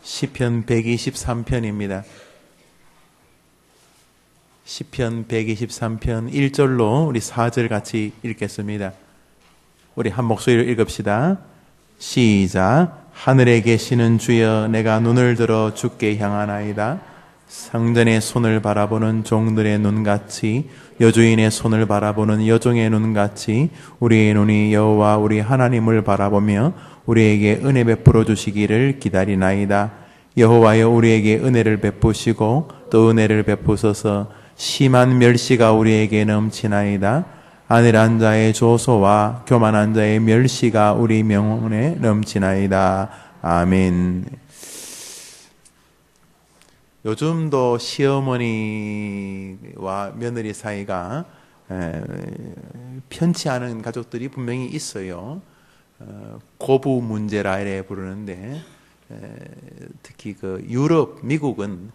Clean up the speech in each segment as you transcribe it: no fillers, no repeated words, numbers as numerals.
시편 123편입니다. 시편 123편 1절로 우리 4절 같이 읽겠습니다. 우리 한 목소리로 읽읍시다. 시작. 하늘에 계시는 주여, 내가 눈을 들어 주께 향하나이다. 상전의 손을 바라보는 종들의 눈같이, 여주인의 손을 바라보는 여종의 눈같이 우리의 눈이 여호와 우리 하나님을 바라보며 우리에게 은혜 베풀어 주시기를 기다리나이다. 여호와여, 우리에게 은혜를 베푸시고 또 은혜를 베푸소서. 심한 멸시가 우리에게 넘치나이다. 안일한 자의 조소와 교만한 자의 멸시가 우리 명원에 넘치나이다. 아멘. 요즘도 시어머니와 며느리 사이가 편치 않은 가족들이 분명히 있어요. 고부 문제라 이래 부르는데, 특히 그 유럽, 미국은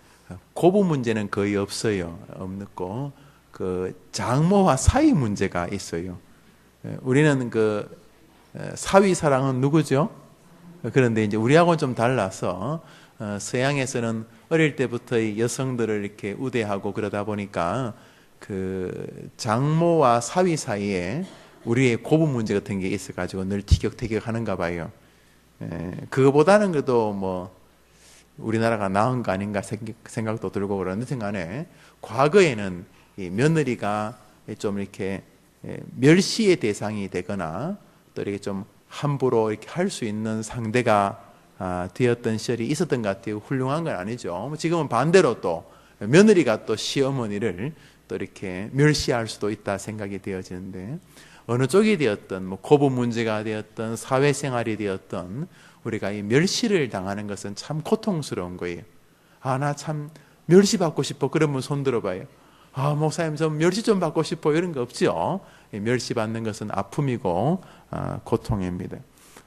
고부 문제는 거의 없어요. 없고 그 장모와 사위 문제가 있어요. 우리는 그 사위 사랑은 누구죠? 그런데 이제 우리하고는 좀 달라서 서양에서는 어릴 때부터 여성들을 이렇게 우대하고 그러다 보니까 그 장모와 사위 사이에 우리의 고부 문제 같은 게 있어가지고 늘 티격태격 하는가 봐요. 그거보다는 그래도 뭐 우리나라가 나은 거 아닌가 생각도 들고 그러는데 간에 과거에는 이 며느리가 좀 이렇게 멸시의 대상이 되거나 또 이렇게 좀 함부로 이렇게 할 수 있는 상대가 되었던 시절이 있었던 것 같아요. 훌륭한 건 아니죠. 지금은 반대로 또 며느리가 또 시어머니를 또 이렇게 멸시할 수도 있다 생각이 되어지는데, 어느 쪽이 되었던 뭐 고부 문제가 되었던 사회생활이 되었던 우리가 이 멸시를 당하는 것은 참 고통스러운 거예요. 나 참 멸시받고 싶어. 그러면 손 들어봐요. 목사님 좀 멸시 좀 받고 싶어. 이런 거 없죠. 멸시받는 것은 아픔이고 고통입니다.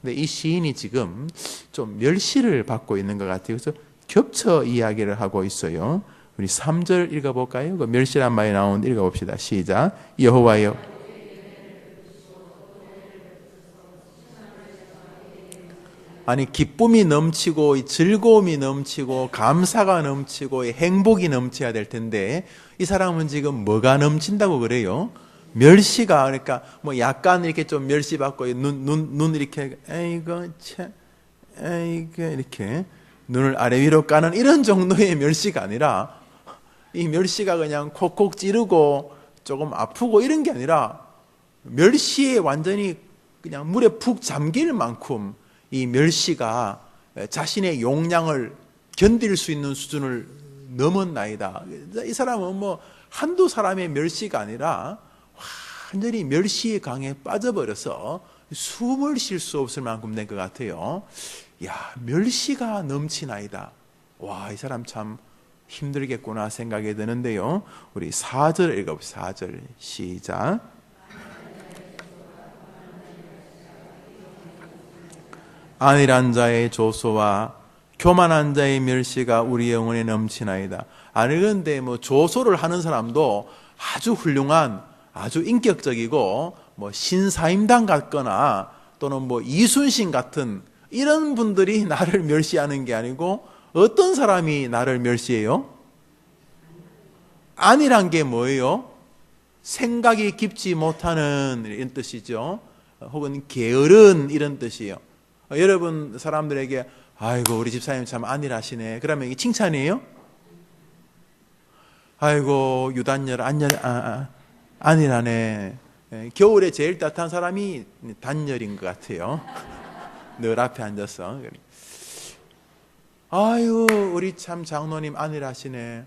근데 이 시인이 지금 좀 멸시를 받고 있는 것 같아요. 그래서 겹쳐 이야기를 하고 있어요. 우리 3절 읽어볼까요? 그 멸시란 말이 나오는데 읽어봅시다. 시작. 여호와여, 아니 기쁨이 넘치고 즐거움이 넘치고 감사가 넘치고 행복이 넘쳐야 될 텐데 이 사람은 지금 뭐가 넘친다고 그래요? 멸시가. 그러니까 뭐 약간 이렇게 좀 멸시받고 눈 이렇게 에이고 참 에이고 이렇게 눈을 아래 위로 까는 이런 정도의 멸시가 아니라, 이 멸시가 그냥 콕콕 찌르고 조금 아프고 이런 게 아니라 멸시에 완전히 그냥 물에 푹 잠길 만큼 이 멸시가 자신의 용량을 견딜 수 있는 수준을 넘었나이다. 이 사람은 뭐 한두 사람의 멸시가 아니라 완전히 멸시의 강에 빠져버려서 숨을 쉴 수 없을 만큼 된 것 같아요. 멸시가 넘치나이다. 이 사람 참 힘들겠구나 생각이 드는데요. 우리 4절 읽어봅시다. 4절 시작. 안일한 자의 조소와 교만한 자의 멸시가 우리 영혼에 넘치나이다. 그런데 뭐 조소를 하는 사람도 아주 훌륭한, 아주 인격적이고 뭐 신사임당 같거나 또는 뭐 이순신 같은 이런 분들이 나를 멸시하는 게 아니고, 어떤 사람이 나를 멸시해요? 안일한 게 뭐예요? 생각이 깊지 못하는 이런 뜻이죠. 혹은 게으른 이런 뜻이에요. 여러분 사람들에게 아이고 우리 집사님 참 안일하시네, 그러면 이게 칭찬이에요? 아이고 유단열 안일하네. 겨울에 제일 따뜻한 사람이 단열인 것 같아요. 늘 앞에 앉아서 아이고 우리 참 장로님 안일하시네,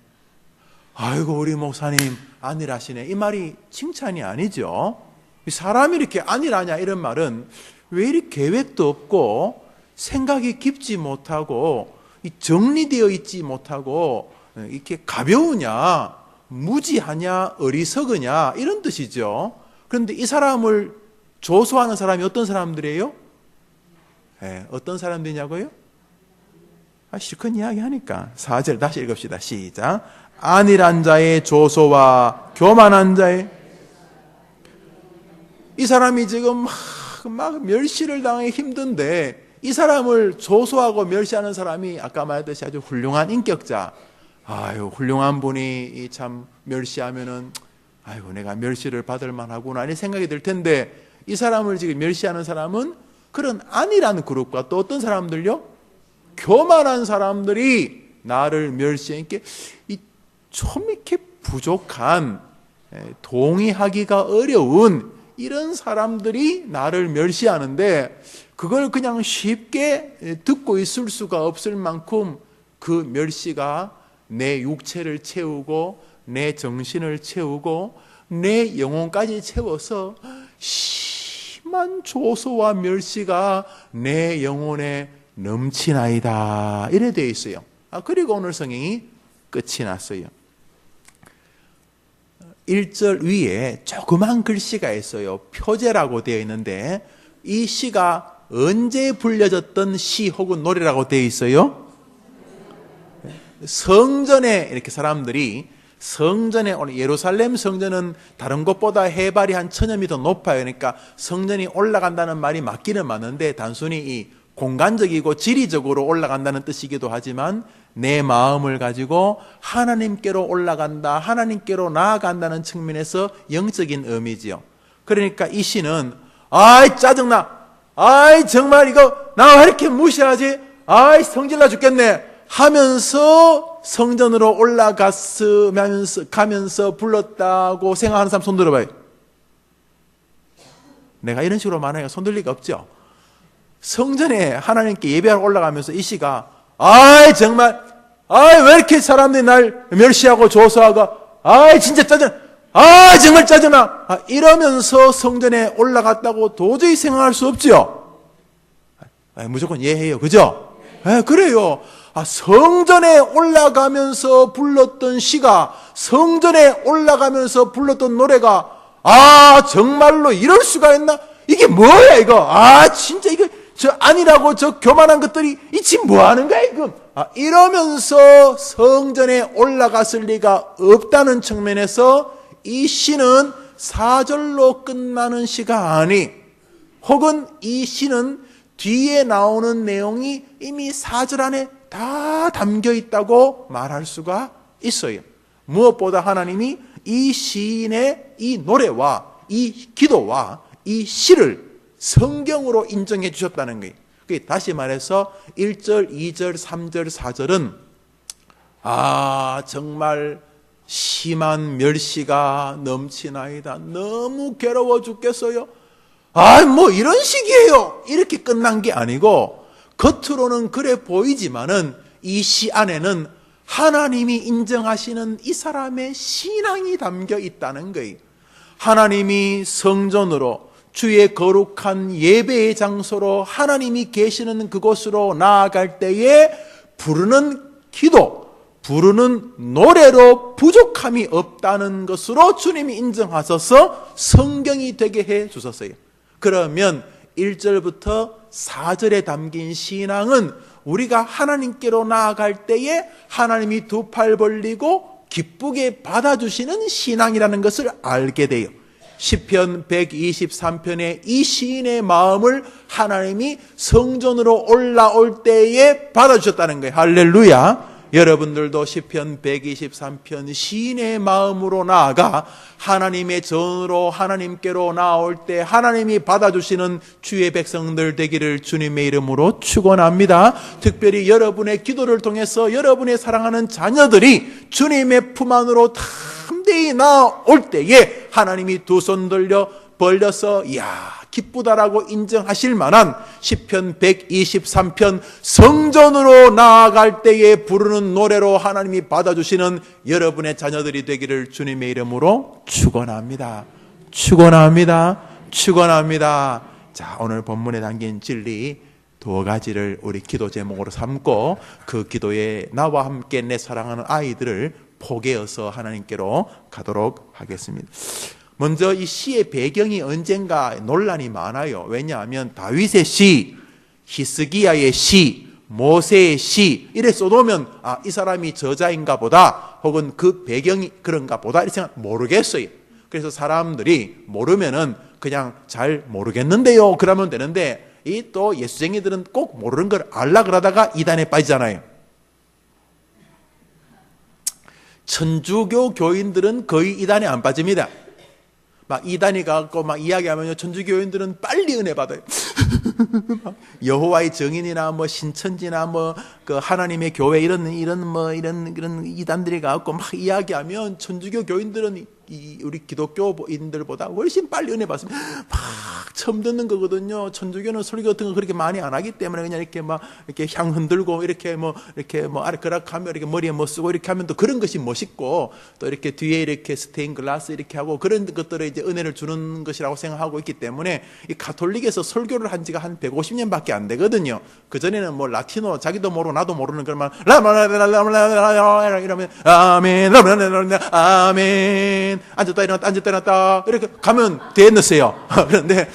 아이고 우리 목사님 안일하시네, 이 말이 칭찬이 아니죠. 사람이 이렇게 안일하냐 이런 말은 왜 이렇게 계획도 없고 생각이 깊지 못하고 정리되어 있지 못하고 이렇게 가벼우냐, 무지하냐, 어리석으냐 이런 뜻이죠. 그런데 이 사람을 조소하는 사람이 어떤 사람들이에요? 어떤 사람들이냐고요? 실컷 이야기하니까. 4절 다시 읽읍시다. 시작. 안일한 자의 조소와 교만한 자의, 이 사람이 지금 막 멸시를 당해 힘든데 이 사람을 조소하고 멸시하는 사람이 아까 말했듯이 아주 훌륭한 인격자, 아유 훌륭한 분이 참 멸시하면은 아유 내가 멸시를 받을 만하구나 이런 생각이 들 텐데, 이 사람을 지금 멸시하는 사람은 그런 아니라는 그룹과 또 어떤 사람들요? 교만한 사람들이 나를 멸시하니까 좀 이렇게 부족한, 동의하기가 어려운 이런 사람들이 나를 멸시하는데, 그걸 그냥 쉽게 듣고 있을 수가 없을 만큼 그 멸시가 내 육체를 채우고 내 정신을 채우고 내 영혼까지 채워서 심한 조소와 멸시가 내 영혼에 넘치나이다 이래 되어 있어요. 그리고 오늘 성경이 끝이 났어요. 1절 위에 조그만 글씨가 있어요. 표제라고 되어 있는데, 이 시가 언제 불려졌던 시 혹은 노래라고 되어 있어요? 성전에 이렇게 사람들이, 성전에 오늘 예루살렘 성전은 다른 곳보다 해발이 한 1000m 높아요. 그러니까 성전이 올라간다는 말이 맞기는 맞는데, 단순히 이 공간적이고 지리적으로 올라간다는 뜻이기도 하지만 내 마음을 가지고 하나님께로 올라간다, 하나님께로 나아간다는 측면에서 영적인 의미지요. 그러니까 이 시는 아이 짜증나, 아이 정말 이거 나 왜 이렇게 무시하지, 아이 성질나 죽겠네 하면서 성전으로 가면서 불렀다고 생각하는 사람 손 들어봐요. 내가 이런 식으로 말하니까 손 들 리가 없죠. 성전에 하나님께 예배하러 올라가면서 이 시가 아이 정말 아이 왜 이렇게 사람들이 날 멸시하고 조소하고 아이 진짜 짜증나, 아이 정말 짜증나 이러면서 성전에 올라갔다고 도저히 생각할 수 없죠. 무조건 이해해요. 그죠? 그래요. 성전에 올라가면서 불렀던 시가, 성전에 올라가면서 불렀던 노래가 정말로 이럴 수가 있나? 이게 뭐야 이거? 진짜 이거 저 아니라고 저 교만한 것들이 이 지금 뭐 하는 거야 이거? 이러면서 성전에 올라갔을 리가 없다는 측면에서 이 시는 4절로 끝나는 시가 아니, 혹은 이 시는 뒤에 나오는 내용이 이미 4절 안에 다 담겨 있다고 말할 수가 있어요. 무엇보다 하나님이 이 시인의 이 노래와 이 기도와 이 시를 성경으로 인정해 주셨다는 거예요. 다시 말해서 1절, 2절, 3절, 4절은 정말 심한 멸시가 넘치나이다, 너무 괴로워 죽겠어요, 뭐 이런 식이에요 이렇게 끝난 게 아니고, 겉으로는 그래 보이지만은 이 시 안에는 하나님이 인정하시는 이 사람의 신앙이 담겨 있다는 거예요. 하나님이 성전으로, 주의 거룩한 예배의 장소로 하나님이 계시는 그곳으로 나아갈 때에 부르는 기도, 부르는 노래로 부족함이 없다는 것으로 주님이 인정하셔서 성경이 되게 해 주셨어요. 그러면 1절부터 4절에 담긴 신앙은 우리가 하나님께로 나아갈 때에 하나님이 두 팔 벌리고 기쁘게 받아주시는 신앙이라는 것을 알게 돼요. 시편 123편의 이 시인의 마음을 하나님이 성전으로 올라올 때에 받아주셨다는 거예요. 할렐루야. 여러분들도 시편 123편 시인의 마음으로 나아가 하나님의 전으로 하나님께로 나올 때 하나님이 받아주시는 주의 백성들 되기를 주님의 이름으로 축원합니다. 특별히 여러분의 기도를 통해서 여러분의 사랑하는 자녀들이 주님의 품 안으로 담대히 나올 때에 하나님이 두 손 벌려서 기쁘다라고 인정하실 만한 시편 123편 성전으로 나아갈 때에 부르는 노래로 하나님이 받아주시는 여러분의 자녀들이 되기를 주님의 이름으로 축원합니다. 축원합니다. 축원합니다. 자, 오늘 본문에 담긴 진리 두 가지를 우리 기도 제목으로 삼고 그 기도에 나와 함께 내 사랑하는 아이들을 포개어서 하나님께로 가도록 하겠습니다. 먼저 이 시의 배경이 언젠가 논란이 많아요. 왜냐하면 다윗의 시, 히스기야의 시, 모세의 시 이래 써놓으면 이 사람이 저자인가 보다, 혹은 그 배경이 그런가 보다 이렇게 생각 모르겠어요. 그래서 사람들이 모르면은 그냥 잘 모르겠는데요 그러면 되는데, 이 또 예수쟁이들은 꼭 모르는 걸 알라 그러다가 이단에 빠지잖아요. 천주교 교인들은 거의 이단에 안 빠집니다. 막 이단이 가고 막 이야기하면요, 천주교인들은 빨리 은혜 받아요. 여호와의 증인이나 뭐 신천지나 뭐 그 하나님의 교회 이런 이단들이 가고 막 이야기하면 천주교 교인들은 우리 기독교인들보다 훨씬 빨리 은혜 받습니다. 막 처음 듣는 거거든요. 천주교는 설교 같은 거 그렇게 많이 안 하기 때문에 그냥 이렇게 막 이렇게 향 흔들고 이렇게 뭐 아래 그락하며 이렇게 머리에 뭐 쓰고 이렇게 하면 또 그런 것이 멋있고, 또 이렇게 뒤에 이렇게 스테인 글라스 이렇게 하고 그런 것들을 이제 은혜를 주는 것이라고 생각하고 있기 때문에 이 가톨릭에서 설교를 한 지가 한 150년밖에 안 되거든요. 그 전에는 뭐 라틴어 자기도 모르고 나도 모르는 그런 말 이러면 아멘 아멘 앉았다 일어났다 이렇게 가면 됐어요. 그런데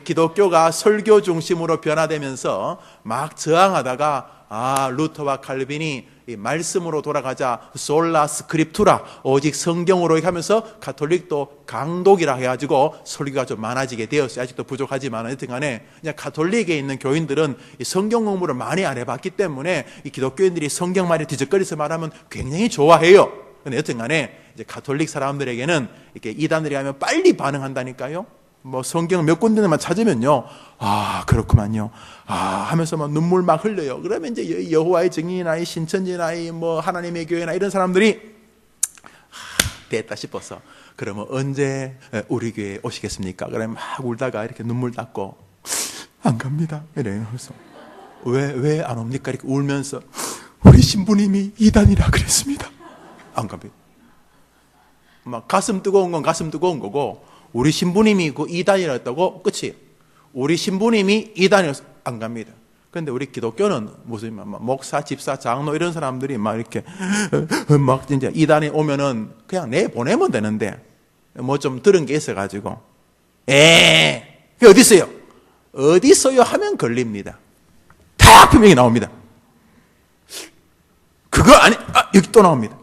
기독교가 설교 중심으로 변화되면서 막 저항하다가 루터와 칼빈이 말씀으로 돌아가자, 솔라 스크립투라, 오직 성경으로 이렇게 하면서 가톨릭도 강독이라 해가지고 설교가 좀 많아지게 되었어요. 아직도 부족하지만 하여튼 간에 그냥 가톨릭에 있는 교인들은 이 성경 공부를 많이 안 해봤기 때문에 이 기독교인들이 성경 말에 뒤적거려서 말하면 굉장히 좋아해요. 근데 여튼 간에 이제 가톨릭 사람들에게는 이렇게 이단들이 하면 빨리 반응한다니까요. 뭐 성경 몇 군데만 찾으면요, 아 그렇구만요, 아 하면서 막 눈물 막 흘려요. 그러면 이제 여호와의 증인이나 신천지나 뭐 하나님의 교회나 이런 사람들이 됐다 싶어서, 그러면 언제 우리 교회에 오시겠습니까? 그러면 막 울다가 이렇게 눈물 닦고 안 갑니다 이래요. 그래서 왜 안 옵니까? 이렇게 울면서 우리 신부님이 이단이라 그랬습니다. 안 갑니다. 막 가슴 뜨거운 건 가슴 뜨거운 거고, 우리 신부님이 그 이단이라 했다고 끝이. 우리 신부님이 이단이라서 안 갑니다. 그런데 우리 기독교는 무슨 목사, 집사, 장로 이런 사람들이 막 이렇게 막 진짜 이단에 오면은 그냥 내보내면 되는데 뭐 좀 들은 게 있어가지고 그게 어디 있어요? 어디 있어요? 하면 걸립니다. 다 분명히 나옵니다. 그거 아니, 여기 또 나옵니다.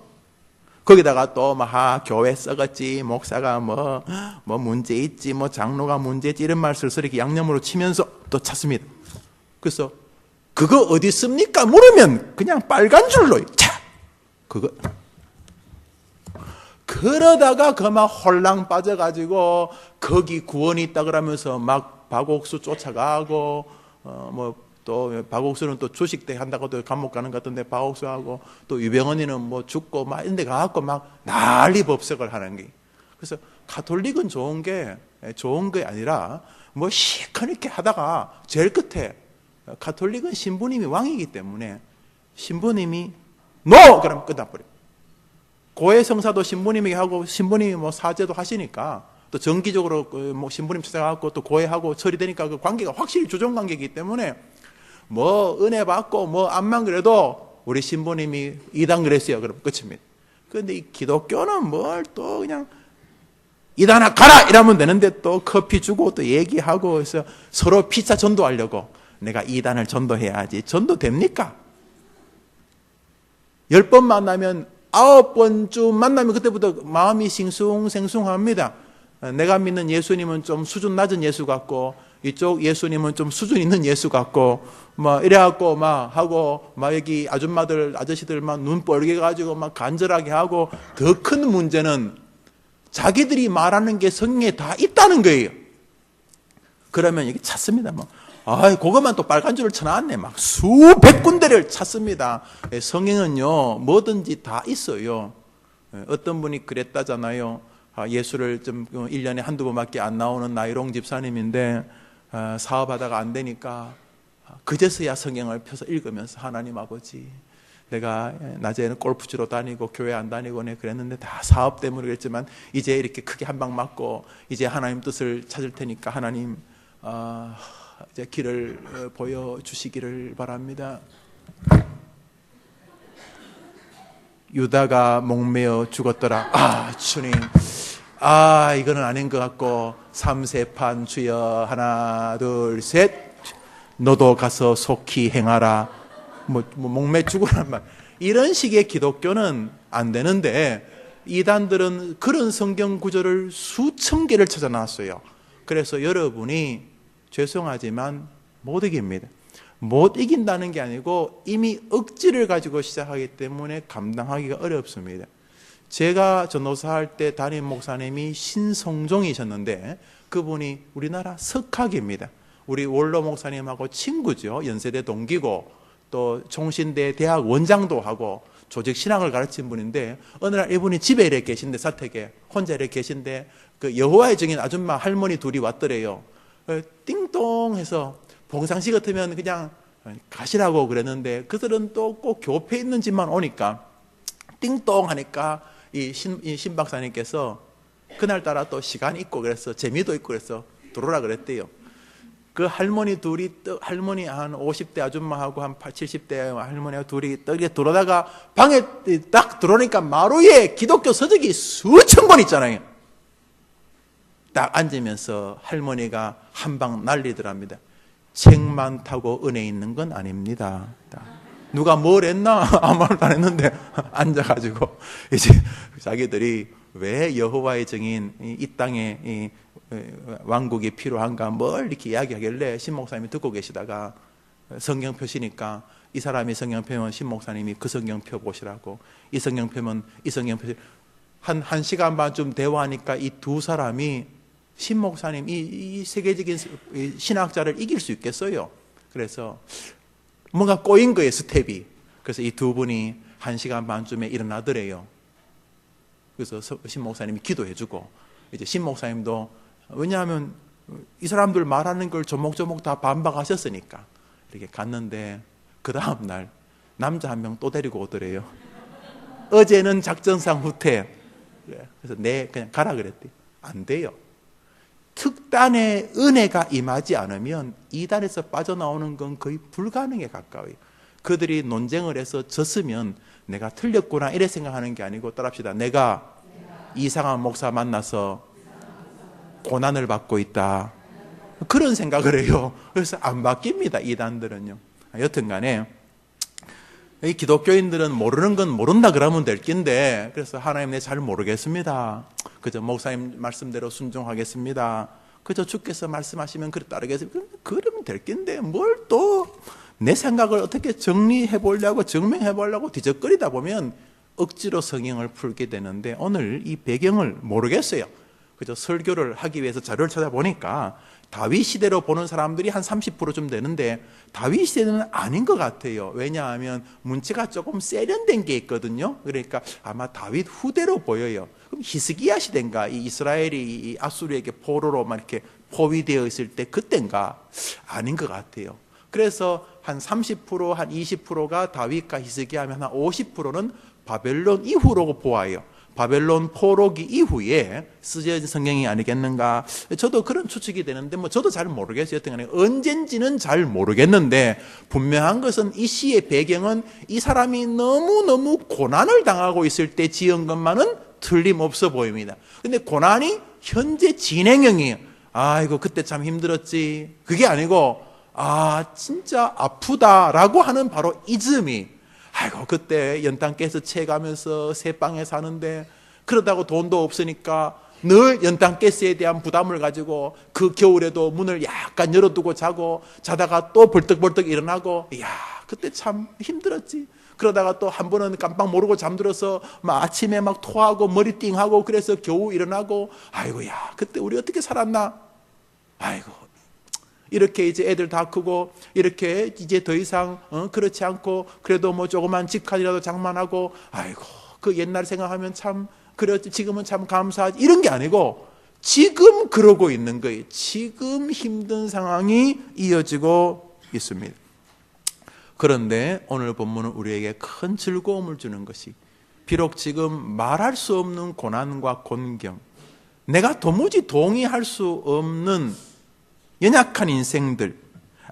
거기다가 또 막 교회 썩었지, 목사가 뭐 문제 있지, 뭐 장로가 문제 있지, 이런 말 슬슬 이렇게 양념으로 치면서 또 찾습니다. 그래서 그거 어디 있습니까? 물으면 그냥 빨간 줄로 차 그거. 그러다가 그 막 홀랑 빠져가지고 거기 구원이 있다 그러면서 막 박옥수 쫓아가고 또 박옥수는 또 주식대 한다고 또 감옥 가는 것 같은데 박옥수하고 또 유병언니는 뭐 죽고 막 이런 데 가갖고 막 난리 법석을 하는 게. 그래서 가톨릭은 좋은 게 아니라 뭐 시커멓게 하다가 제일 끝에 가톨릭은 신부님이 왕이기 때문에 신부님이 NO! 그러면 끝나버려요. 고해 성사도 신부님이 하고 신부님이 뭐 사제도 하시니까 또 정기적으로 뭐 신부님 찾아가고 또 고해하고 처리되니까 그 관계가 확실히 조정 관계이기 때문에 뭐 은혜 받고 뭐 암만 그래도 우리 신부님이 이단 그랬어요. 그럼 끝입니다. 그런데 이 기독교는 뭘 또 그냥 이단아 가라 이러면 되는데 또 커피 주고 또 얘기하고 해서 서로 피자 전도하려고 내가 이단을 전도해야지. 전도 됩니까? 10번 만나면 9번쯤 만나면 그때부터 마음이 싱숭생숭합니다. 내가 믿는 예수님은 좀 수준 낮은 예수 같고 이쪽 예수님은 좀 수준 있는 예수 같고 막 이래갖고 막 하고 막 여기 아줌마들 아저씨들 막 눈 뻘게 가지고 막 간절하게 하고, 더 큰 문제는 자기들이 말하는 게 성경에 다 있다는 거예요. 그러면 여기 찾습니다. 뭐 그것만 또 빨간 줄을 쳐놨네. 막 수백 군데를 찾습니다. 성경은요 뭐든지 다 있어요. 어떤 분이 그랬다잖아요. 예수를 좀 1년에 한두 번밖에 안 나오는 나이롱 집사님인데 사업하다가 안 되니까 그제서야 성경을 펴서 읽으면서 하나님 아버지, 내가 낮에는 골프 치러 다니고 교회 안 다니고 그랬는데 다 사업 때문에 그랬지만 이제 이렇게 크게 한 방 맞고 이제 하나님 뜻을 찾을 테니까 하나님 이제 길을 보여주시기를 바랍니다. 유다가 목매어 죽었더라. 주님, 이거는 아닌 것 같고 3세판 주여 하나 둘 셋, 너도 가서 속히 행하라. 목매 죽으란 말. 이런 식의 기독교는 안 되는데 이단들은 그런 성경 구절을 수천 개를 찾아놨어요. 그래서 여러분이 죄송하지만 못 이깁니다. 못 이긴다는 게 아니고 이미 억지를 가지고 시작하기 때문에 감당하기가 어렵습니다. 제가 전도사할 때 담임 목사님이 신성종이셨는데 그분이 우리나라 석학입니다. 우리 원로 목사님하고 친구죠. 연세대 동기고 또 총신대 대학 원장도 하고 조직 신학을 가르친 분인데 어느 날 이분이 집에 이렇게 계신데 사택에 혼자 이렇게 계신데 그 여호와의 증인 아줌마 할머니 둘이 왔더래요. 띵동 해서 봉상시 같으면 그냥 가시라고 그랬는데 그들은 또 꼭 교회에 있는 집만 오니까 띵동 하니까 이 신 박사님께서 그날따라 또 시간이 있고 그래서 재미도 있고 그래서 들어오라 그랬대요. 그 할머니 둘이 할머니 한 50대 아줌마하고 한 70대 할머니하고 둘이 떡에 들어오다가 방에 딱 들어오니까 마루에 기독교 서적이 수천 권 있잖아요. 딱 앉으면서 할머니가 한 방 날리더랍니다. 책만 타고 은혜 있는 건 아닙니다. 누가 뭘 했나? 아무 말도 안 했는데 앉아가지고 이제 자기들이 왜 여호와의 증인 이 땅에 이 왕국이 필요한가 뭘 이렇게 이야기하길래 신 목사님이 듣고 계시다가 성경 펴시니까 이 사람이 성경 펴면 신 목사님이 그 성경 펴 보시라고 이 성경 펴면 이 성경 펴 한 시간 반쯤 대화하니까 이 두 사람이 신 목사님 이 세계적인 신학자를 이길 수 있겠어요. 그래서 뭔가 꼬인 거예요, 스텝이. 그래서 이 두 분이 한 시간 반쯤에 일어나더래요. 그래서 신 목사님이 기도해주고 이제 신 목사님도 왜냐하면 이 사람들 말하는 걸 조목조목 다 반박하셨으니까 이렇게 갔는데 그 다음 날 남자 한 명 또 데리고 오더래요. 어제는 작전상 후퇴. 그래서 그냥 가라 그랬대. 안 돼요. 특단의 은혜가 임하지 않으면 이단에서 빠져나오는 건 거의 불가능에 가까워요. 그들이 논쟁을 해서 졌으면 내가 틀렸구나 이래 생각하는 게 아니고 따라합시다. 내가 이상한 목사 만나서 고난을 받고 있다. 그런 생각을 해요. 그래서 안 바뀝니다. 이단들은요. 여튼 간에 이 기독교인들은 모르는 건 모른다 그러면 될 낀데 그래서 하나님 내 잘 모르겠습니다. 그저 목사님 말씀대로 순종하겠습니다. 그저 주께서 말씀하시면 그래 따르겠습니다. 그러면 될 낀데 뭘 또 내 생각을 어떻게 정리해 보려고 증명해 보려고 뒤적거리다 보면 억지로 성경을 풀게 되는데 오늘 이 배경을 모르겠어요. 그저 설교를 하기 위해서 자료를 찾아보니까 다윗 시대로 보는 사람들이 한 30%좀 되는데 다윗 시대는 아닌 것 같아요. 왜냐하면 문체가 조금 세련된 게 있거든요. 그러니까 아마 다윗 후대로 보여요. 그럼 히스기야 시대인가 이 이스라엘이 이 아수르에게 포로로 막 이렇게 포위되어 있을 때 그때인가 아닌 것 같아요. 그래서 한 30%, 한 20%가 다윗과 히스기야면 한 50%는 바벨론 이후로 보아요. 바벨론 포로기 이후에 쓰여진 성경이 아니겠는가. 저도 그런 추측이 되는데 저도 잘 모르겠어요. 언젠지는 잘 모르겠는데 분명한 것은 이 시의 배경은 이 사람이 너무너무 고난을 당하고 있을 때 지은 것만은 틀림없어 보입니다. 근데 고난이 현재 진행형이에요. 아이고 그때 참 힘들었지. 그게 아니고 진짜 아프다라고 하는 바로 이즘이 아이고 그때 연탄 깨서 채가면서 새방에 사는데 그러다고 돈도 없으니까 늘 연탄 가스에 대한 부담을 가지고 그 겨울에도 문을 약간 열어두고 자다가 또 벌떡벌떡 일어나고 이야 그때 참 힘들었지. 그러다가 또 한 번은 깜빡 모르고 잠들어서 막 아침에 막 토하고 머리 띵하고 그래서 겨우 일어나고 아이고야 그때 우리 어떻게 살았나. 아이고 이렇게 이제 애들 다 크고 이렇게 이제 더 이상 그렇지 않고 그래도 뭐 조그만 집까지라도 장만하고 아이고 그 옛날 생각하면 참 그렇지 지금은 참 감사하지 이런 게 아니고 지금 그러고 있는 거예요. 지금 힘든 상황이 이어지고 있습니다. 그런데 오늘 본문은 우리에게 큰 즐거움을 주는 것이 비록 지금 말할 수 없는 고난과 곤경 내가 도무지 동의할 수 없는 연약한 인생들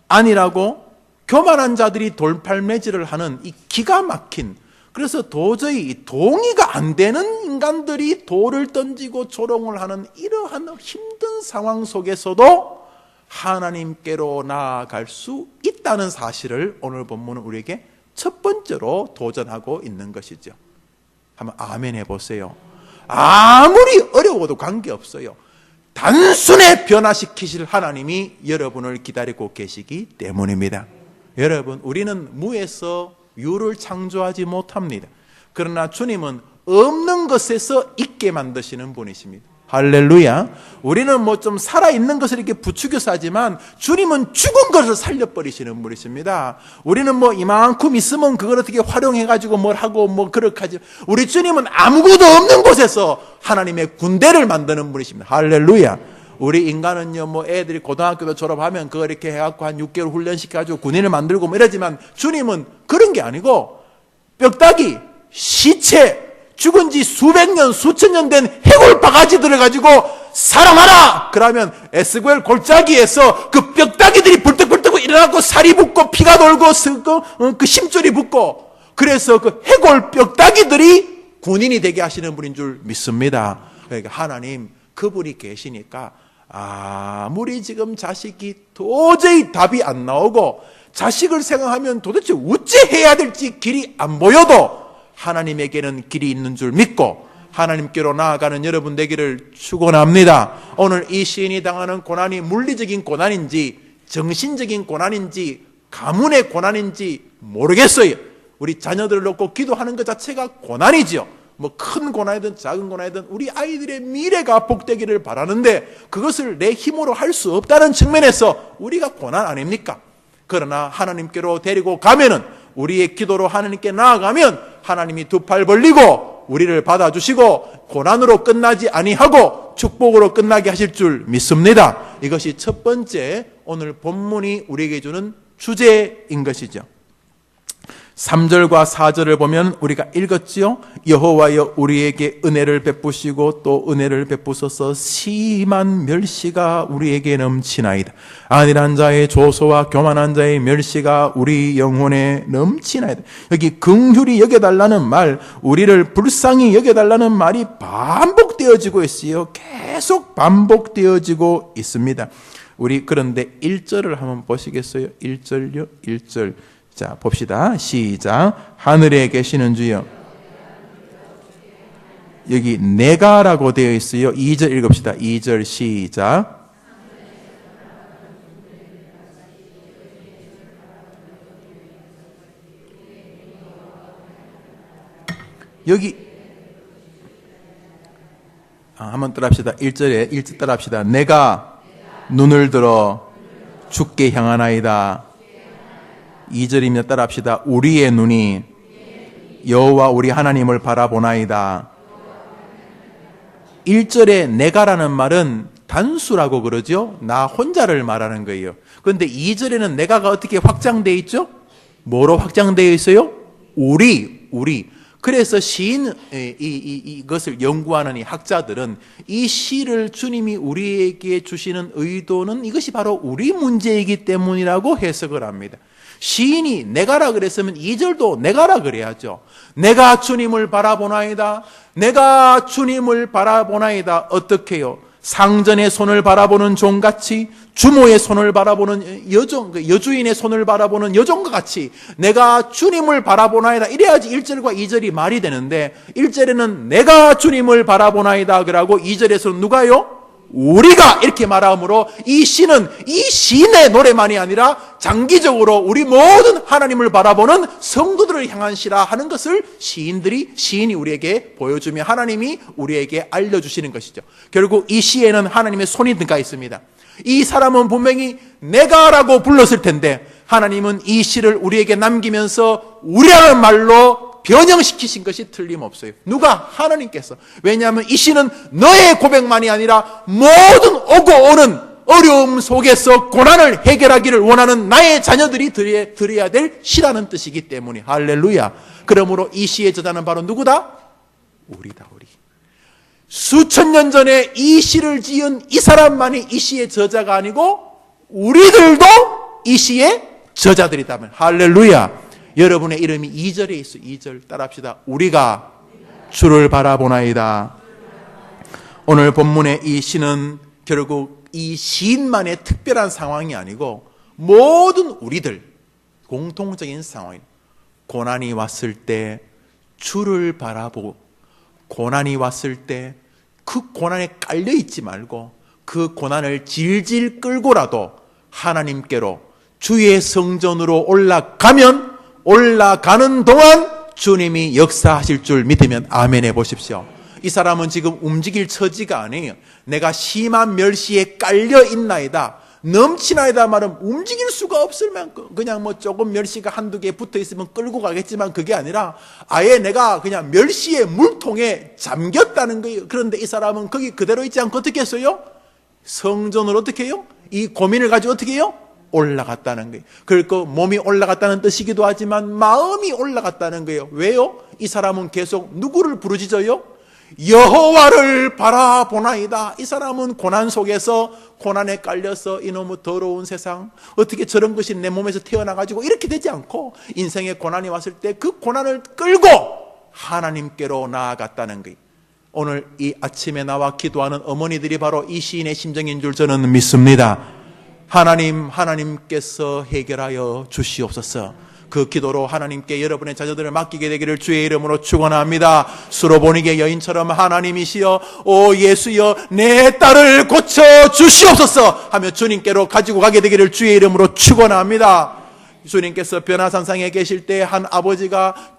아니라고 교만한 자들이 돌팔매질을 하는 이 기가 막힌 그래서 도저히 동의가 안 되는 인간들이 돌을 던지고 조롱을 하는 이러한 힘든 상황 속에서도 하나님께로 나아갈 수 있다는 사실을 오늘 본문은 우리에게 첫 번째로 도전하고 있는 것이죠. 한번 아멘 해보세요. 아무리 어려워도 관계없어요. 단순에 변화시키실 하나님이 여러분을 기다리고 계시기 때문입니다. 여러분, 우리는 무에서 유를 창조하지 못합니다. 그러나 주님은 없는 것에서 있게 만드시는 분이십니다. 할렐루야. 우리는 뭐 좀 살아있는 것을 이렇게 부추겨서 하지만 주님은 죽은 것을 살려버리시는 분이십니다. 우리는 뭐 이만큼 있으면 그걸 어떻게 활용해가지고 뭘 하고 뭐 그렇게 하지. 우리 주님은 아무것도 없는 곳에서 하나님의 군대를 만드는 분이십니다. 할렐루야. 우리 인간은요, 뭐 애들이 고등학교도 졸업하면 그거 이렇게 해갖고 한 6개월 훈련시켜가지고 군인을 만들고 뭐 이러지만 주님은 그런 게 아니고 뼈다귀, 시체, 죽은 지 수백 년, 수천 년 된 해골 바가지들을 가지고 살아나라! 그러면 에스겔 골짜기에서 그 뼈다귀들이 불떡불떡 일어나고 살이 붙고 피가 돌고 그 심줄이 붙고 그래서 그 해골 뼈다귀들이 군인이 되게 하시는 분인 줄 믿습니다. 그러니까 하나님 그분이 계시니까 아무리 지금 자식이 도저히 답이 안 나오고 자식을 생각하면 도대체 어찌 해야 될지 길이 안 보여도 하나님에게는 길이 있는 줄 믿고 하나님께로 나아가는 여러분 되기를 축원합니다. 오늘 이 시인이 당하는 고난이 물리적인 고난인지 정신적인 고난인지 가문의 고난인지 모르겠어요. 우리 자녀들을 놓고 기도하는 것 자체가 고난이죠. 뭐 큰 고난이든 작은 고난이든 우리 아이들의 미래가 복되기를 바라는데 그것을 내 힘으로 할 수 없다는 측면에서 우리가 고난 아닙니까? 그러나 하나님께로 데리고 가면은 우리의 기도로 하나님께 나아가면 하나님이 두 팔 벌리고 우리를 받아주시고 고난으로 끝나지 아니하고 축복으로 끝나게 하실 줄 믿습니다. 이것이 첫 번째 오늘 본문이 우리에게 주는 주제인 것이죠. 3절과 4절을 보면 우리가 읽었지요. 여호와여 우리에게 은혜를 베푸시고 또 은혜를 베푸소서 심한 멸시가 우리에게 넘치나이다. 안일한 자의 조소와 교만한 자의 멸시가 우리 영혼에 넘치나이다. 여기 긍휼히 여겨달라는 말, 우리를 불쌍히 여겨달라는 말이 반복되어지고 있어요. 계속 반복되어지고 있습니다. 우리 그런데 1절을 한번 보시겠어요? 1절요? 1절. 자, 봅시다. 시작. 하늘에 계시는 주여. 여기 내가라고 되어 있어요. 2절 읽읍시다. 2절 시작. 여기 한번 따라합시다. 1절 따라합시다. 내가 눈을 들어 주께 향하나이다. 2절이면 따라합시다. 우리의 눈이 여호와 우리 하나님을 바라보나이다. 1절에 내가라는 말은 단수라고 그러죠. 나 혼자를 말하는 거예요. 그런데 2절에는 내가가 어떻게 확장되어 있죠? 뭐로 확장되어 있어요? 우리. 그래서 시인 이것을 연구하는 이 학자들은 이 시를 주님이 우리에게 주시는 의도는 이것이 바로 우리 문제이기 때문이라고 해석을 합니다. 시인이 내가라 그랬으면 2절도 내가라 그래야죠. 내가 주님을 바라보나이다. 내가 주님을 바라보나이다. 어떻게요? 상전의 손을 바라보는 종같이, 주모의 손을 바라보는 여주인의 손을 바라보는 여종과 같이 내가 주님을 바라보나이다. 이래야지 1절과 2절이 말이 되는데 1절에는 내가 주님을 바라보나이다 그러고 2절에서는 누가요? 우리가 이렇게 말함으로 이 시는 이 시인의 노래만이 아니라 장기적으로 우리 모든 하나님을 바라보는 성도들을 향한 시라 하는 것을 시인이 우리에게 보여주며 하나님이 우리에게 알려주시는 것이죠. 결국 이 시에는 하나님의 손이 들어가 있습니다. 이 사람은 분명히 내가라고 불렀을 텐데 하나님은 이 시를 우리에게 남기면서 우리라는 말로 변형시키신 것이 틀림없어요. 누가? 하나님께서. 왜냐하면 이 시는 너의 고백만이 아니라 모든 오고 오는 어려움 속에서 고난을 해결하기를 원하는 나의 자녀들이 들어야 될 시라는 뜻이기 때문에 할렐루야. 그러므로 이 시의 저자는 바로 누구다? 우리다. 우리. 수천 년 전에 이 시를 지은 이 사람만이 이 시의 저자가 아니고 우리들도 이 시의 저자들이다면 할렐루야. 여러분의 이름이 2절에 있어요. 2절 따라합시다. 우리가 주를 바라보나이다. 오늘 본문의 이 시는 결국 이 시인만의 특별한 상황이 아니고 모든 우리들 공통적인 상황입니다. 고난이 왔을 때 주를 바라보고 고난이 왔을 때 그 고난에 깔려있지 말고 그 고난을 질질 끌고라도 하나님께로 주의 성전으로 올라가면 올라가는 동안 주님이 역사하실 줄 믿으면 아멘 해보십시오. 이 사람은 지금 움직일 처지가 아니에요. 내가 심한 멸시에 깔려 있나이다, 넘치나이다 말은 움직일 수가 없을 만큼, 그냥 뭐 조금 멸시가 한두 개 붙어 있으면 끌고 가겠지만 그게 아니라 아예 내가 그냥 멸시의 물통에 잠겼다는 거예요. 그런데 이 사람은 거기 그대로 있지 않고 어떻게 했어요? 성전을 어떻게 해요? 이 고민을 가지고 어떻게 해요? 올라갔다는 거예요. 그리고 몸이 올라갔다는 뜻이기도 하지만 마음이 올라갔다는 거예요. 왜요? 이 사람은 계속 누구를 부르짖어요? 여호와를 바라보나이다. 이 사람은 고난 속에서 고난에 깔려서 이놈의 더러운 세상, 어떻게 저런 것이 내 몸에서 태어나가지고 이렇게 되지 않고 인생의 고난이 왔을 때 그 고난을 끌고 하나님께로 나아갔다는 거예요. 오늘 이 아침에 나와 기도하는 어머니들이 바로 이 시인의 심정인 줄 저는 믿습니다. 하나님께서 해결하여 주시옵소서. 그 기도로 하나님께 여러분의 자녀들을 맡기게 되기를 주의 이름으로 축원합니다. 수로보니게 여인처럼 하나님이시여, 오 예수여, 내 딸을 고쳐 주시옵소서 하며 주님께로 가지고 가게 되기를 주의 이름으로 축원합니다. 주님께서 변화산상에 계실 때 한 아버지가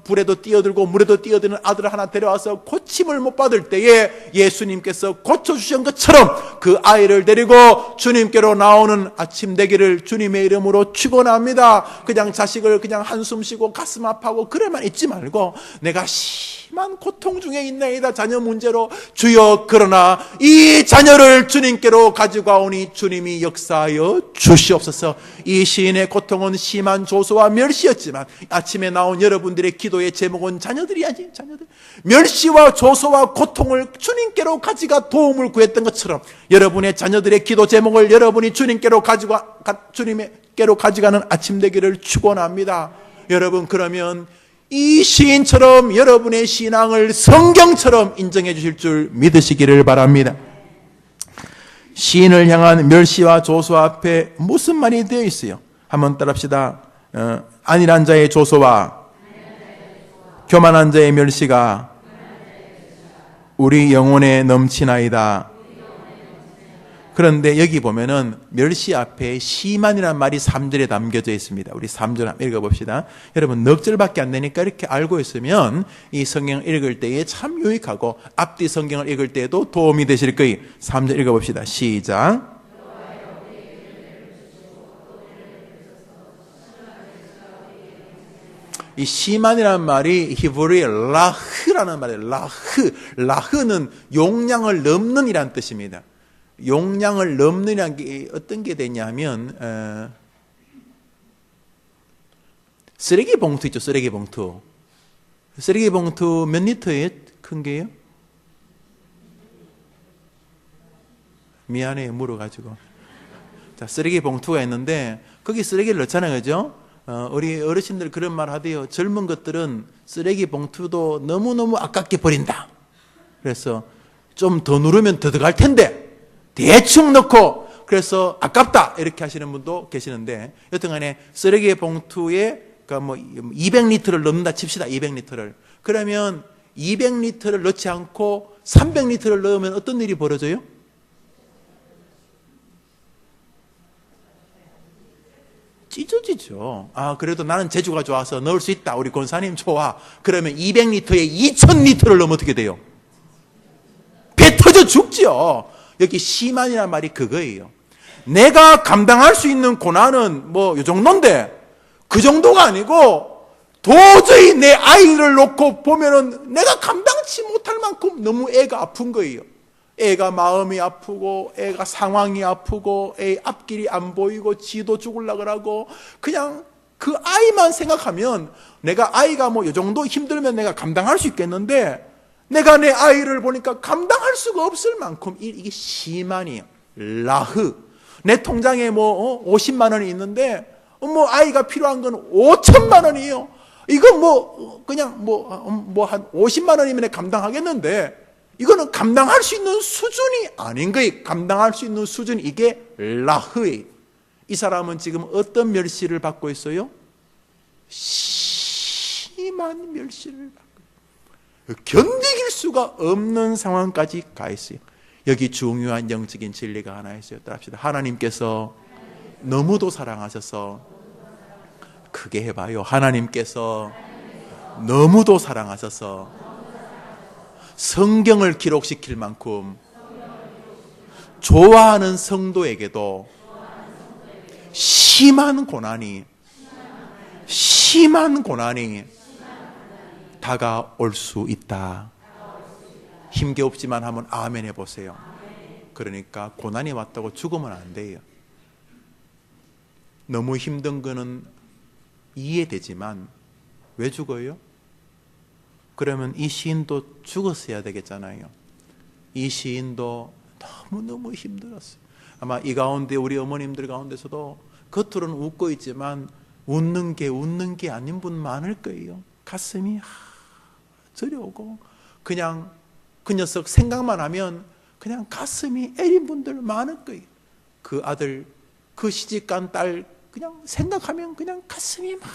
불에도 뛰어들고 물에도 뛰어드는 아들을 하나 데려와서 고침을 못 받을 때에 예수님께서 고쳐주신 것처럼 그 아이를 데리고 주님께로 나오는 아침 되기를 주님의 이름으로 축원합니다. 그냥 자식을 그냥 한숨 쉬고 가슴 아파하고 그래만 있지 말고, 내가 심한 고통 중에 있나이다, 자녀 문제로. 주여, 그러나 이 자녀를 주님께로 가지고 오니 주님이 역사하여 주시옵소서. 이 시인의 고통은 심한 조소와 멸시였지만 아침에 나온 여러분들의 기도의 제목은 자녀들이 아니, 자녀들. 멸시와 조소와 고통을 주님께로 가져가 도움을 구했던 것처럼 여러분의 자녀들의 기도 제목을 여러분이 주님께로 가져가는 아침 되기를 축원합니다. 여러분, 그러면 이 시인처럼 여러분의 신앙을 성경처럼 인정해 주실 줄 믿으시기를 바랍니다. 시인을 향한 멸시와 조소 앞에 무슨 말이 되어 있어요? 한번 따라합시다. 안일한 자의 조소와 교만한 자의 멸시가 우리 영혼에 넘치나이다. 그런데 여기 보면은 멸시 앞에 심한이라는 말이 3절에 담겨져 있습니다. 우리 3절 한번 읽어봅시다. 여러분, 넉 절밖에 안 되니까 이렇게 알고 있으면 이 성경을 읽을 때에 참 유익하고 앞뒤 성경을 읽을 때에도 도움이 되실 거예요. 3절 읽어봅시다. 시작. 이 심한이라는 말이 히브리의 라흐라는 말이에요. 라흐는 용량을 넘는 이라는 뜻입니다. 용량을 넘느냐는 게 어떤 게 되냐면 쓰레기 봉투 있죠. 쓰레기 봉투 몇 리터에 큰 게요? 미안해요, 물어가지고. 자, 쓰레기 봉투가 있는데 거기 쓰레기를 넣잖아요, 그죠? 우리 어르신들 그런 말 하대요. 젊은 것들은 쓰레기 봉투도 너무너무 아깝게 버린다. 그래서 좀 더 누르면 더 들어갈 텐데 대충 넣고 그래서 아깝다 이렇게 하시는 분도 계시는데, 여튼간에 쓰레기 봉투에 그러니까 뭐 200리터를 넣는다 칩시다. 200리터를. 그러면 200리터를 넣지 않고 300리터를 넣으면 어떤 일이 벌어져요? 찢어지죠. 아, 그래도 나는 재주가 좋아서 넣을 수 있다. 우리 권사님 좋아. 그러면 200리터에 2000리터를 넣으면 어떻게 돼요? 배 터져 죽죠. 여기 심한이라는 말이 그거예요. 내가 감당할 수 있는 고난은 뭐 이 정도인데 그 정도가 아니고 도저히 내 아이를 놓고 보면은 내가 감당치 못할 만큼 너무 애가 아픈 거예요. 애가 마음이 아프고 애가 상황이 아프고 애 앞길이 안 보이고 지도 죽으려고 그러고 그냥 그 아이만 생각하면 내가 아이가 뭐 이 정도 힘들면 내가 감당할 수 있겠는데 내가 내 아이를 보니까 감당할 수가 없을 만큼 이게 심한이에요. 라흐. 내 통장에 뭐 50만 원이 있는데 뭐 아이가 필요한 건 5천만 원이에요. 이거 뭐 그냥 뭐 한 50만 원이면 감당하겠는데 이거는 감당할 수 있는 수준이 아닌 거예요. 감당할 수 있는 수준, 이게 라흐예요. 이 사람은 지금 어떤 멸시를 받고 있어요? 심한 멸시를 받고 있어요. 견디길 수가 없는 상황까지 가 있어요. 여기 중요한 영적인 진리가 하나 있어요. 따라합시다. 하나님께서 너무도 사랑하셔서, 크게 해봐요. 하나님께서 너무도 사랑하셔서 성경을 기록시킬 만큼 좋아하는 성도에게도 심한 고난이 다가올 수 있다. 힘겹지만 한번 아멘 해보세요. 그러니까 고난이 왔다고 죽으면 안 돼요. 너무 힘든 거는 이해되지만 왜 죽어요? 그러면 이 시인도 죽었어야 되겠잖아요. 이 시인도 너무너무 힘들었어요. 아마 이 가운데 우리 어머님들 가운데서도 겉으로는 웃고 있지만 웃는 게 아닌 분 많을 거예요. 가슴이 저려오고 그냥 그 녀석 생각만 하면 그냥 가슴이 애린 분들 많을 거예요. 그 아들, 그 시집간 딸 그냥 생각하면 그냥 가슴이 막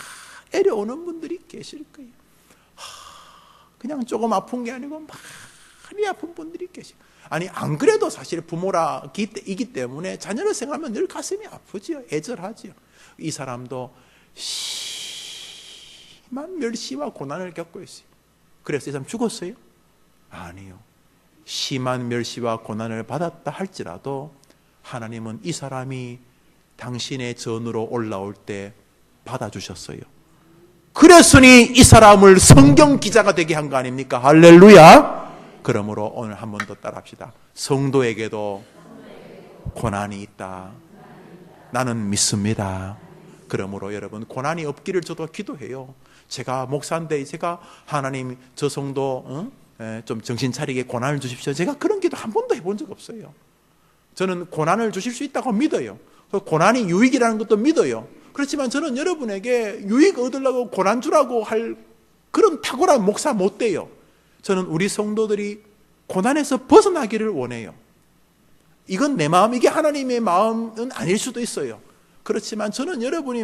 애려오는 분들이 계실 거예요. 그냥 조금 아픈 게 아니고 많이 아픈 분들이 계시고, 아니 안 그래도 사실 부모라이기 때문에 자녀를 생각하면 늘 가슴이 아프지요. 애절하지요. 이 사람도 심한 멸시와 고난을 겪고 있어요. 그래서 이 사람 죽었어요? 아니요. 심한 멸시와 고난을 받았다 할지라도 하나님은 이 사람이 당신의 전으로 올라올 때 받아주셨어요. 그랬으니 이 사람을 성경 기자가 되게 한 거 아닙니까? 할렐루야. 그러므로 오늘 한 번 더 따라합시다. 성도에게도 고난이 있다. 나는 믿습니다. 그러므로 여러분 고난이 없기를 저도 기도해요. 제가 목사인데 제가 하나님 저 성도 좀 정신 차리게 고난을 주십시오. 제가 그런 기도 한 번도 해본 적 없어요. 저는 고난을 주실 수 있다고 믿어요. 고난이 유익이라는 것도 믿어요. 그렇지만 저는 여러분에게 유익 얻으려고 고난 주라고 할 그런 탁월한 목사 못 돼요. 저는 우리 성도들이 고난에서 벗어나기를 원해요. 이건 내 마음, 이게 하나님의 마음은 아닐 수도 있어요. 그렇지만 저는 여러분이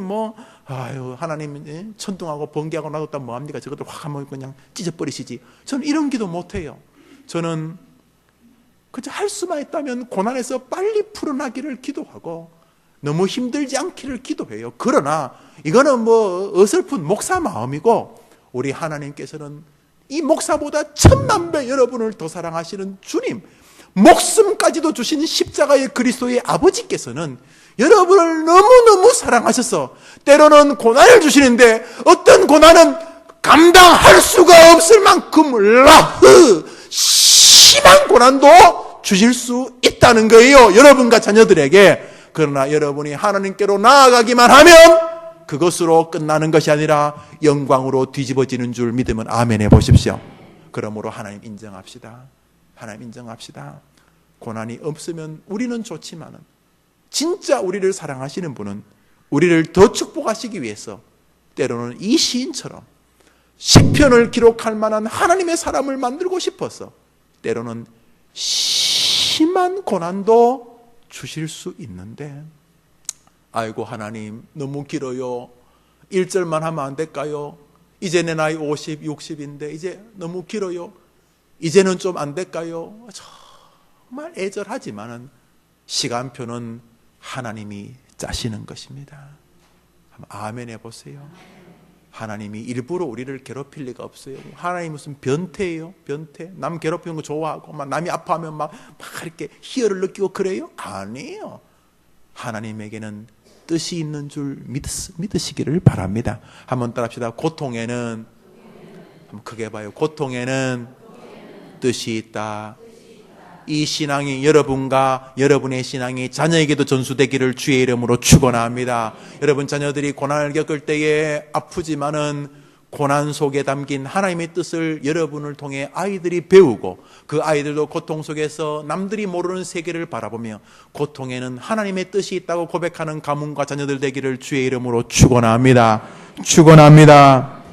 하나님 천둥하고 번개하고 놔뒀다 뭐합니까? 저것들 확 한번 그냥 찢어버리시지. 저는 이런 기도 못해요. 저는 그저 할 수만 있다면 고난에서 빨리 풀어나기를 기도하고 너무 힘들지 않기를 기도해요. 그러나 이거는 어설픈 목사 마음이고, 우리 하나님께서는 이 목사보다 1000만 배 여러분을 더 사랑하시는 주님, 목숨까지도 주신 십자가의 그리스도의 아버지께서는 여러분을 너무너무 사랑하셔서 때로는 고난을 주시는데 어떤 고난은 감당할 수가 없을 만큼 심한 고난도 주실 수 있다는 거예요. 여러분과 자녀들에게. 그러나 여러분이 하나님께로 나아가기만 하면 그것으로 끝나는 것이 아니라 영광으로 뒤집어지는 줄 믿으면 아멘 해보십시오. 그러므로 하나님 인정합시다. 하나님 인정합시다. 고난이 없으면 우리는 좋지만은 진짜 우리를 사랑하시는 분은 우리를 더 축복하시기 위해서 때로는 이 시인처럼 시편을 기록할 만한 하나님의 사람을 만들고 싶어서 때로는 심한 고난도 주실 수 있는데, 아이고 하나님 너무 길어요. 1절만 하면 안 될까요? 이제 내 나이 50, 60인데 이제 너무 길어요. 이제는 좀 안 될까요? 정말 애절하지만은 시간표는 하나님이 짜시는 것입니다. 아멘 해보세요. 하나님이 일부러 우리를 괴롭힐 리가 없어요. 하나님 무슨 변태예요? 변태? 남 괴롭히는 거 좋아하고 막 남이 아파하면 막 이렇게 희열을 느끼고 그래요? 아니에요. 하나님에게는 뜻이 있는 줄 믿으시기를 바랍니다. 한번 따라합시다. 고통에는, 한번 크게 봐요. 고통에는 뜻이 있다. 이 신앙이 여러분과 여러분의 신앙이 자녀에게도 전수되기를 주의 이름으로 축원합니다. 여러분 자녀들이 고난을 겪을 때에 아프지만은 고난 속에 담긴 하나님의 뜻을 여러분을 통해 아이들이 배우고, 그 아이들도 고통 속에서 남들이 모르는 세계를 바라보며 고통에는 하나님의 뜻이 있다고 고백하는 가문과 자녀들 되기를 주의 이름으로 축원합니다. 축원합니다.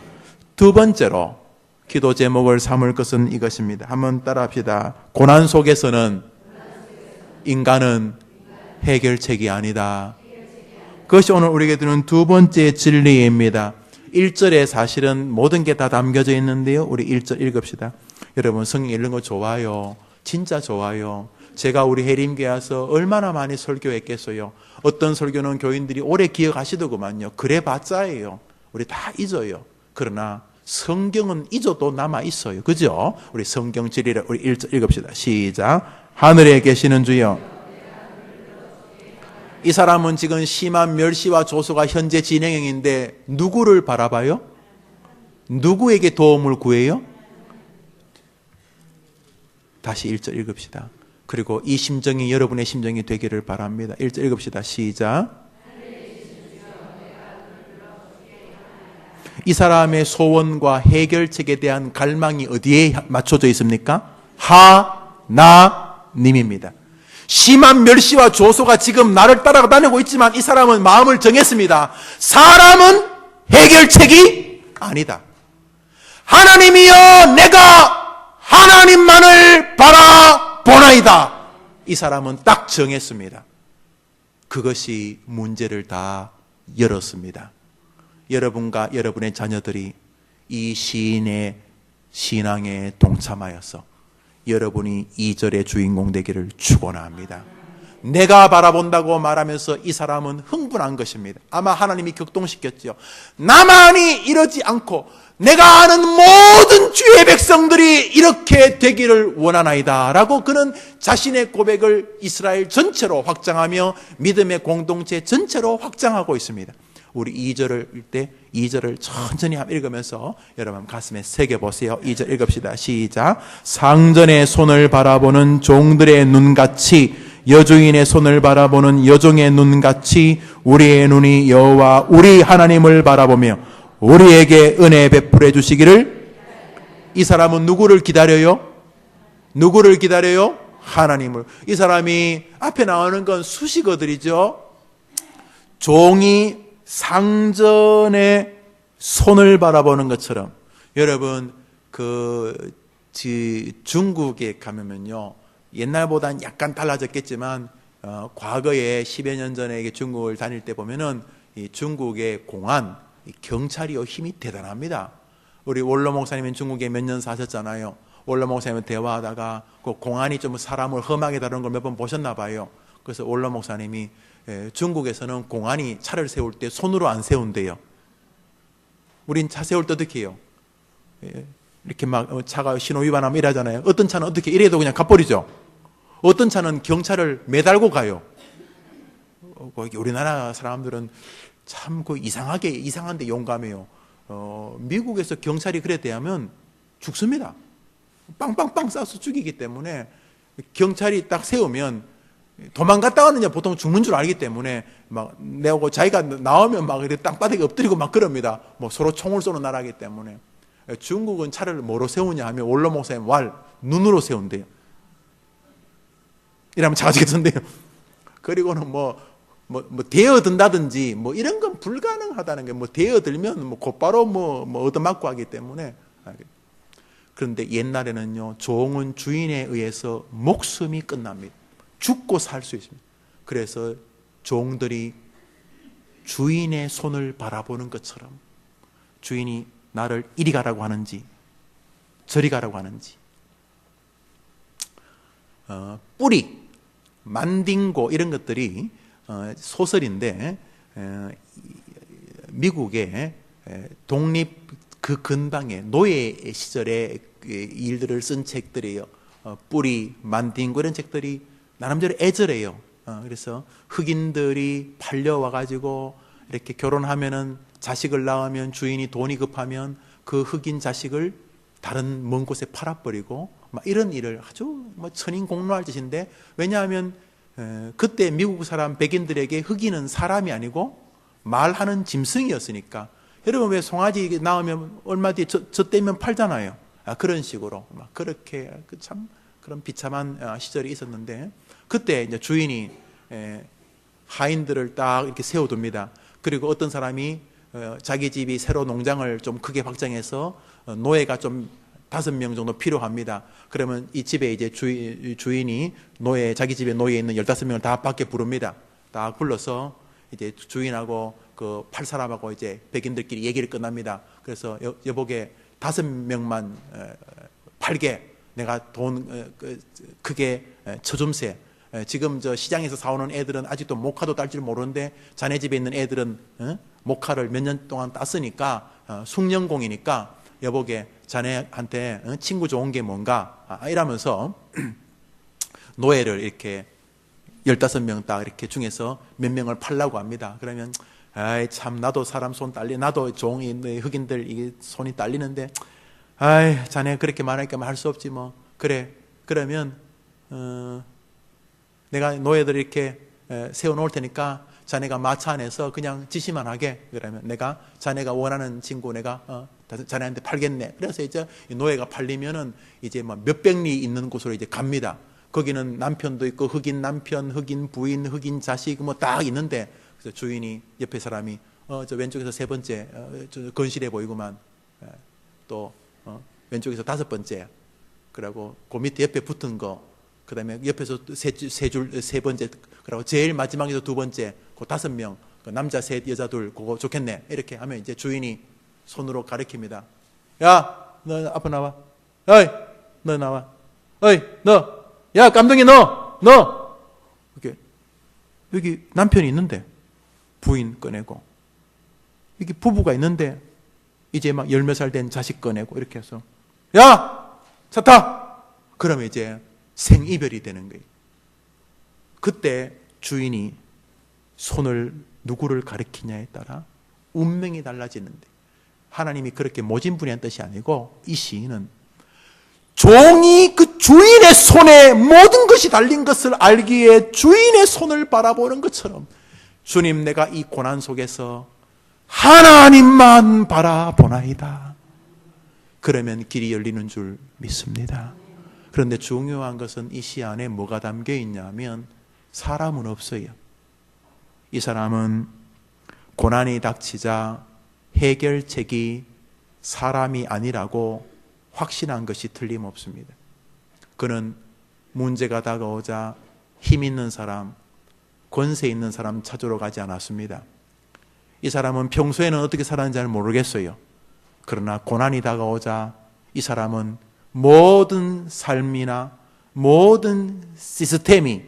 두 번째로 기도 제목을 삼을 것은 이것입니다. 한번 따라합시다. 고난 속에서는 인간은 해결책이 아니다. 그것이 오늘 우리에게 드는 두 번째 진리입니다. 1절에 사실은 모든 게 다 담겨져 있는데요. 우리 1절 읽읍시다. 여러분 성경 읽는 거 좋아요. 진짜 좋아요. 제가 우리 해림교회 와서 얼마나 많이 설교했겠어요. 어떤 설교는 교인들이 오래 기억하시더구만요. 그래봤자예요. 우리 다 잊어요. 그러나 성경은 잊어도 남아있어요. 그죠? 우리 성경 진리를 우리 읽읍시다. 시작. 하늘에 계시는 주여. 이 사람은 지금 심한 멸시와 조소가 현재 진행형인데 누구를 바라봐요? 누구에게 도움을 구해요? 다시 1절 읽읍시다. 그리고 이 심정이 여러분의 심정이 되기를 바랍니다. 1절 읽읍시다. 시작. 이 사람의 소원과 해결책에 대한 갈망이 어디에 맞춰져 있습니까? 하나님입니다. 심한 멸시와 조소가 지금 나를 따라다니고 있지만 이 사람은 마음을 정했습니다. 사람은 해결책이 아니다. 하나님이여, 내가 하나님만을 바라보나이다. 이 사람은 딱 정했습니다. 그것이 문제를 다 열었습니다. 여러분과 여러분의 자녀들이 이 시인의 신앙에 동참하여서 여러분이 2절의 주인공 되기를 축원합니다. 내가 바라본다고 말하면서 이 사람은 흥분한 것입니다. 아마 하나님이 격동시켰죠. 나만이 이러지 않고 내가 아는 모든 주의 백성들이 이렇게 되기를 원하나이다 라고 그는 자신의 고백을 이스라엘 전체로 확장하며 믿음의 공동체 전체로 확장하고 있습니다. 우리 2절을 읽을 때 2절을 천천히 읽으면서 여러분 가슴에 새겨보세요. 2절 읽읍시다. 시작. 상전의 손을 바라보는 종들의 눈같이, 여주인의 손을 바라보는 여종의 눈같이 우리의 눈이 여호와 우리 하나님을 바라보며 우리에게 은혜 베풀어 주시기를. 이 사람은 누구를 기다려요? 누구를 기다려요? 하나님을. 이 사람이 앞에 나오는 건 수식어들이죠. 종이 상전의 손을 바라보는 것처럼, 여러분 중국에 가면요, 옛날보단 약간 달라졌겠지만 과거에 10여 년 전에 중국을 다닐 때 보면은 이 중국의 공안, 경찰이 힘이 대단합니다. 우리 원로 목사님은 중국에 몇 년 사셨잖아요. 원로 목사님은 대화하다가 그 공안이 좀 사람을 험하게 다루는 걸 몇 번 보셨나 봐요. 그래서 원로 목사님이 중국에서는 공안이 차를 세울 때 손으로 안 세운대요. 우린 차 세울 때 어떻게 해요? 이렇게 막 차가 신호 위반하면 이러잖아요. 어떤 차는 어떻게 이래도 그냥 가버리죠. 어떤 차는 경찰을 매달고 가요. 우리나라 사람들은 참 이상한데 용감해요. 미국에서 경찰이 그래 대하면 죽습니다. 빵빵빵 쏴서 죽이기 때문에 경찰이 딱 세우면 도망갔다 왔느냐 보통 죽는 줄 알기 때문에 막 내고 자기가 나오면 막 이렇게 땅바닥에 엎드리고 막 그럽니다. 뭐 서로 총을 쏘는 나라이기 때문에. 중국은 차를 뭐로 세우냐 하면 원로 목사님 눈으로 세운대요. 이러면 차가 지겠던데요. 그리고는 뭐 대어든다든지 뭐 이런 건 불가능하다는 게, 뭐 대어들면 뭐 곧바로 뭐 얻어맞고 하기 때문에. 그런데 옛날에는요, 종은 주인에 의해서 목숨이 끝납니다. 죽고 살 수 있습니다. 그래서 종들이 주인의 손을 바라보는 것처럼 주인이 나를 이리 가라고 하는지 저리 가라고 하는지, 뿌리, 만딩고 이런 것들이 소설인데, 미국의 독립 그 근방에 노예 시절의 일들을 쓴 책들이에요. 뿌리, 만딩고 이런 책들이 나름대로 애절해요. 그래서 흑인들이 팔려와가지고 이렇게 결혼하면은 자식을 낳으면 주인이 돈이 급하면 그 흑인 자식을 다른 먼 곳에 팔아버리고 막 이런 일을 아주 천인공노할 짓인데, 왜냐하면 그때 미국 사람 백인들에게 흑인은 사람이 아니고 말하는 짐승이었으니까. 여러분 왜 송아지 낳으면 얼마 뒤에 저 떼면 팔잖아요. 그런 식으로 막 그렇게 참 그런 비참한 시절이 있었는데, 그때 이제 주인이 하인들을 딱 이렇게 세워둡니다. 그리고 어떤 사람이 자기 집이 새로 농장을 좀 크게 확장해서 노예가 좀 5명 정도 필요합니다. 그러면 이 집에 이제 주인이 자기 집에 노예 있는 15명을 다 밖에 부릅니다. 다 불러서 이제 주인하고 그 팔 사람하고 이제 백인들끼리 얘기를 끝납니다. 그래서 여보게 5명만 팔게. 내가 돈 크게 쳐줌세. 지금 저 시장에서 사오는 애들은 아직도 모카도 딸 줄 모르는데 자네 집에 있는 애들은 모카를 몇 년 동안 땄으니까 숙련공이니까 여보게 자네한테 친구 좋은 게 뭔가 이러면서 노예를 이렇게 15명 딱 이렇게 중에서 몇 명을 팔라고 합니다. 그러면 아이 참 나도 사람 손 딸리 나도 종이 흑인들 이게 손이 딸리는데 아이 자네 그렇게 말하니까 할 수 없지 뭐. 그래 그러면 내가 노예들 이렇게 세워놓을 테니까 자네가 마차 안에서 그냥 지시만 하게. 그러면 내가 자네가 원하는 친구 내가 자네한테 팔겠네. 그래서 이제 노예가 팔리면은 이제 뭐 몇백 리 있는 곳으로 이제 갑니다. 거기는 남편도 있고 흑인 남편, 흑인 부인, 흑인 자식 뭐 딱 있는데 그래서 주인이 옆에 사람이 저 왼쪽에서 세 번째 저 건실해 보이구만. 또 왼쪽에서 다섯 번째. 그리고 그 밑에 옆에 붙은 거. 그다음에 옆에서 세 번째. 그리고 제일 마지막에서 두 번째. 그 5명. 그 남자 셋, 여자 둘. 그거 좋겠네. 이렇게 하면 이제 주인이 손으로 가리킵니다. 야, 너 앞으로 나와. 어이, 너 나와. 어이, 너. 야, 깜둥이 너. 이렇게 여기 남편이 있는데 부인 꺼내고 여기 부부가 있는데 이제 막 10몇 살 된 자식 꺼내고 이렇게 해서 야, 차 타. 그러면 이제 생이별이 되는 거예요. 그때 주인이 손을 누구를 가리키냐에 따라 운명이 달라지는데 하나님이 그렇게 모진분이한 뜻이 아니고 이 시인은 종이 그 주인의 손에 모든 것이 달린 것을 알기에 주인의 손을 바라보는 것처럼 주님 내가 이 고난 속에서 하나님만 바라보나이다. 그러면 길이 열리는 줄 믿습니다. 그런데 중요한 것은 이 시 안에 뭐가 담겨 있냐면 사람은 없어요. 이 사람은 고난이 닥치자 해결책이 사람이 아니라고 확신한 것이 틀림없습니다. 그는 문제가 다가오자 힘 있는 사람, 권세 있는 사람 찾으러 가지 않았습니다. 이 사람은 평소에는 어떻게 살았는지 잘 모르겠어요. 그러나 고난이 다가오자 이 사람은 모든 삶이나 모든 시스템이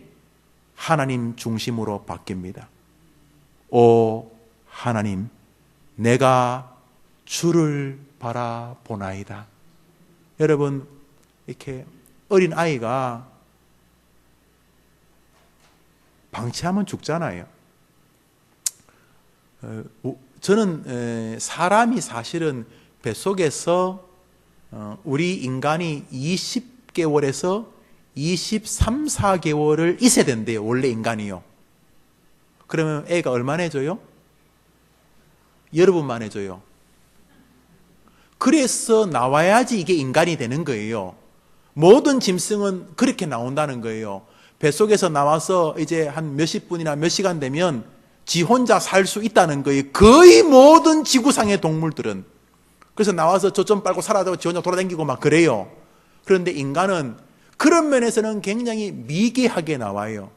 하나님 중심으로 바뀝니다. 오 하나님, 내가 주를 바라보나이다. 여러분, 이렇게 어린 아이가 방치하면 죽잖아요. 저는 사람이 사실은 뱃속에서 우리 인간이 20개월에서 23, 4개월을 있어야 된대요. 원래 인간이요. 그러면 애가 얼마나 해줘요? 여러 번만 해줘요. 그래서 나와야지 이게 인간이 되는 거예요. 모든 짐승은 그렇게 나온다는 거예요. 뱃속에서 나와서 이제 한 몇십 분이나 몇 시간 되면 지 혼자 살 수 있다는 거예요. 거의 모든 지구상의 동물들은. 그래서 나와서 젖 좀 빨고 살아도 지 혼자 돌아다니고 막 그래요. 그런데 인간은 그런 면에서는 굉장히 미개하게 나와요.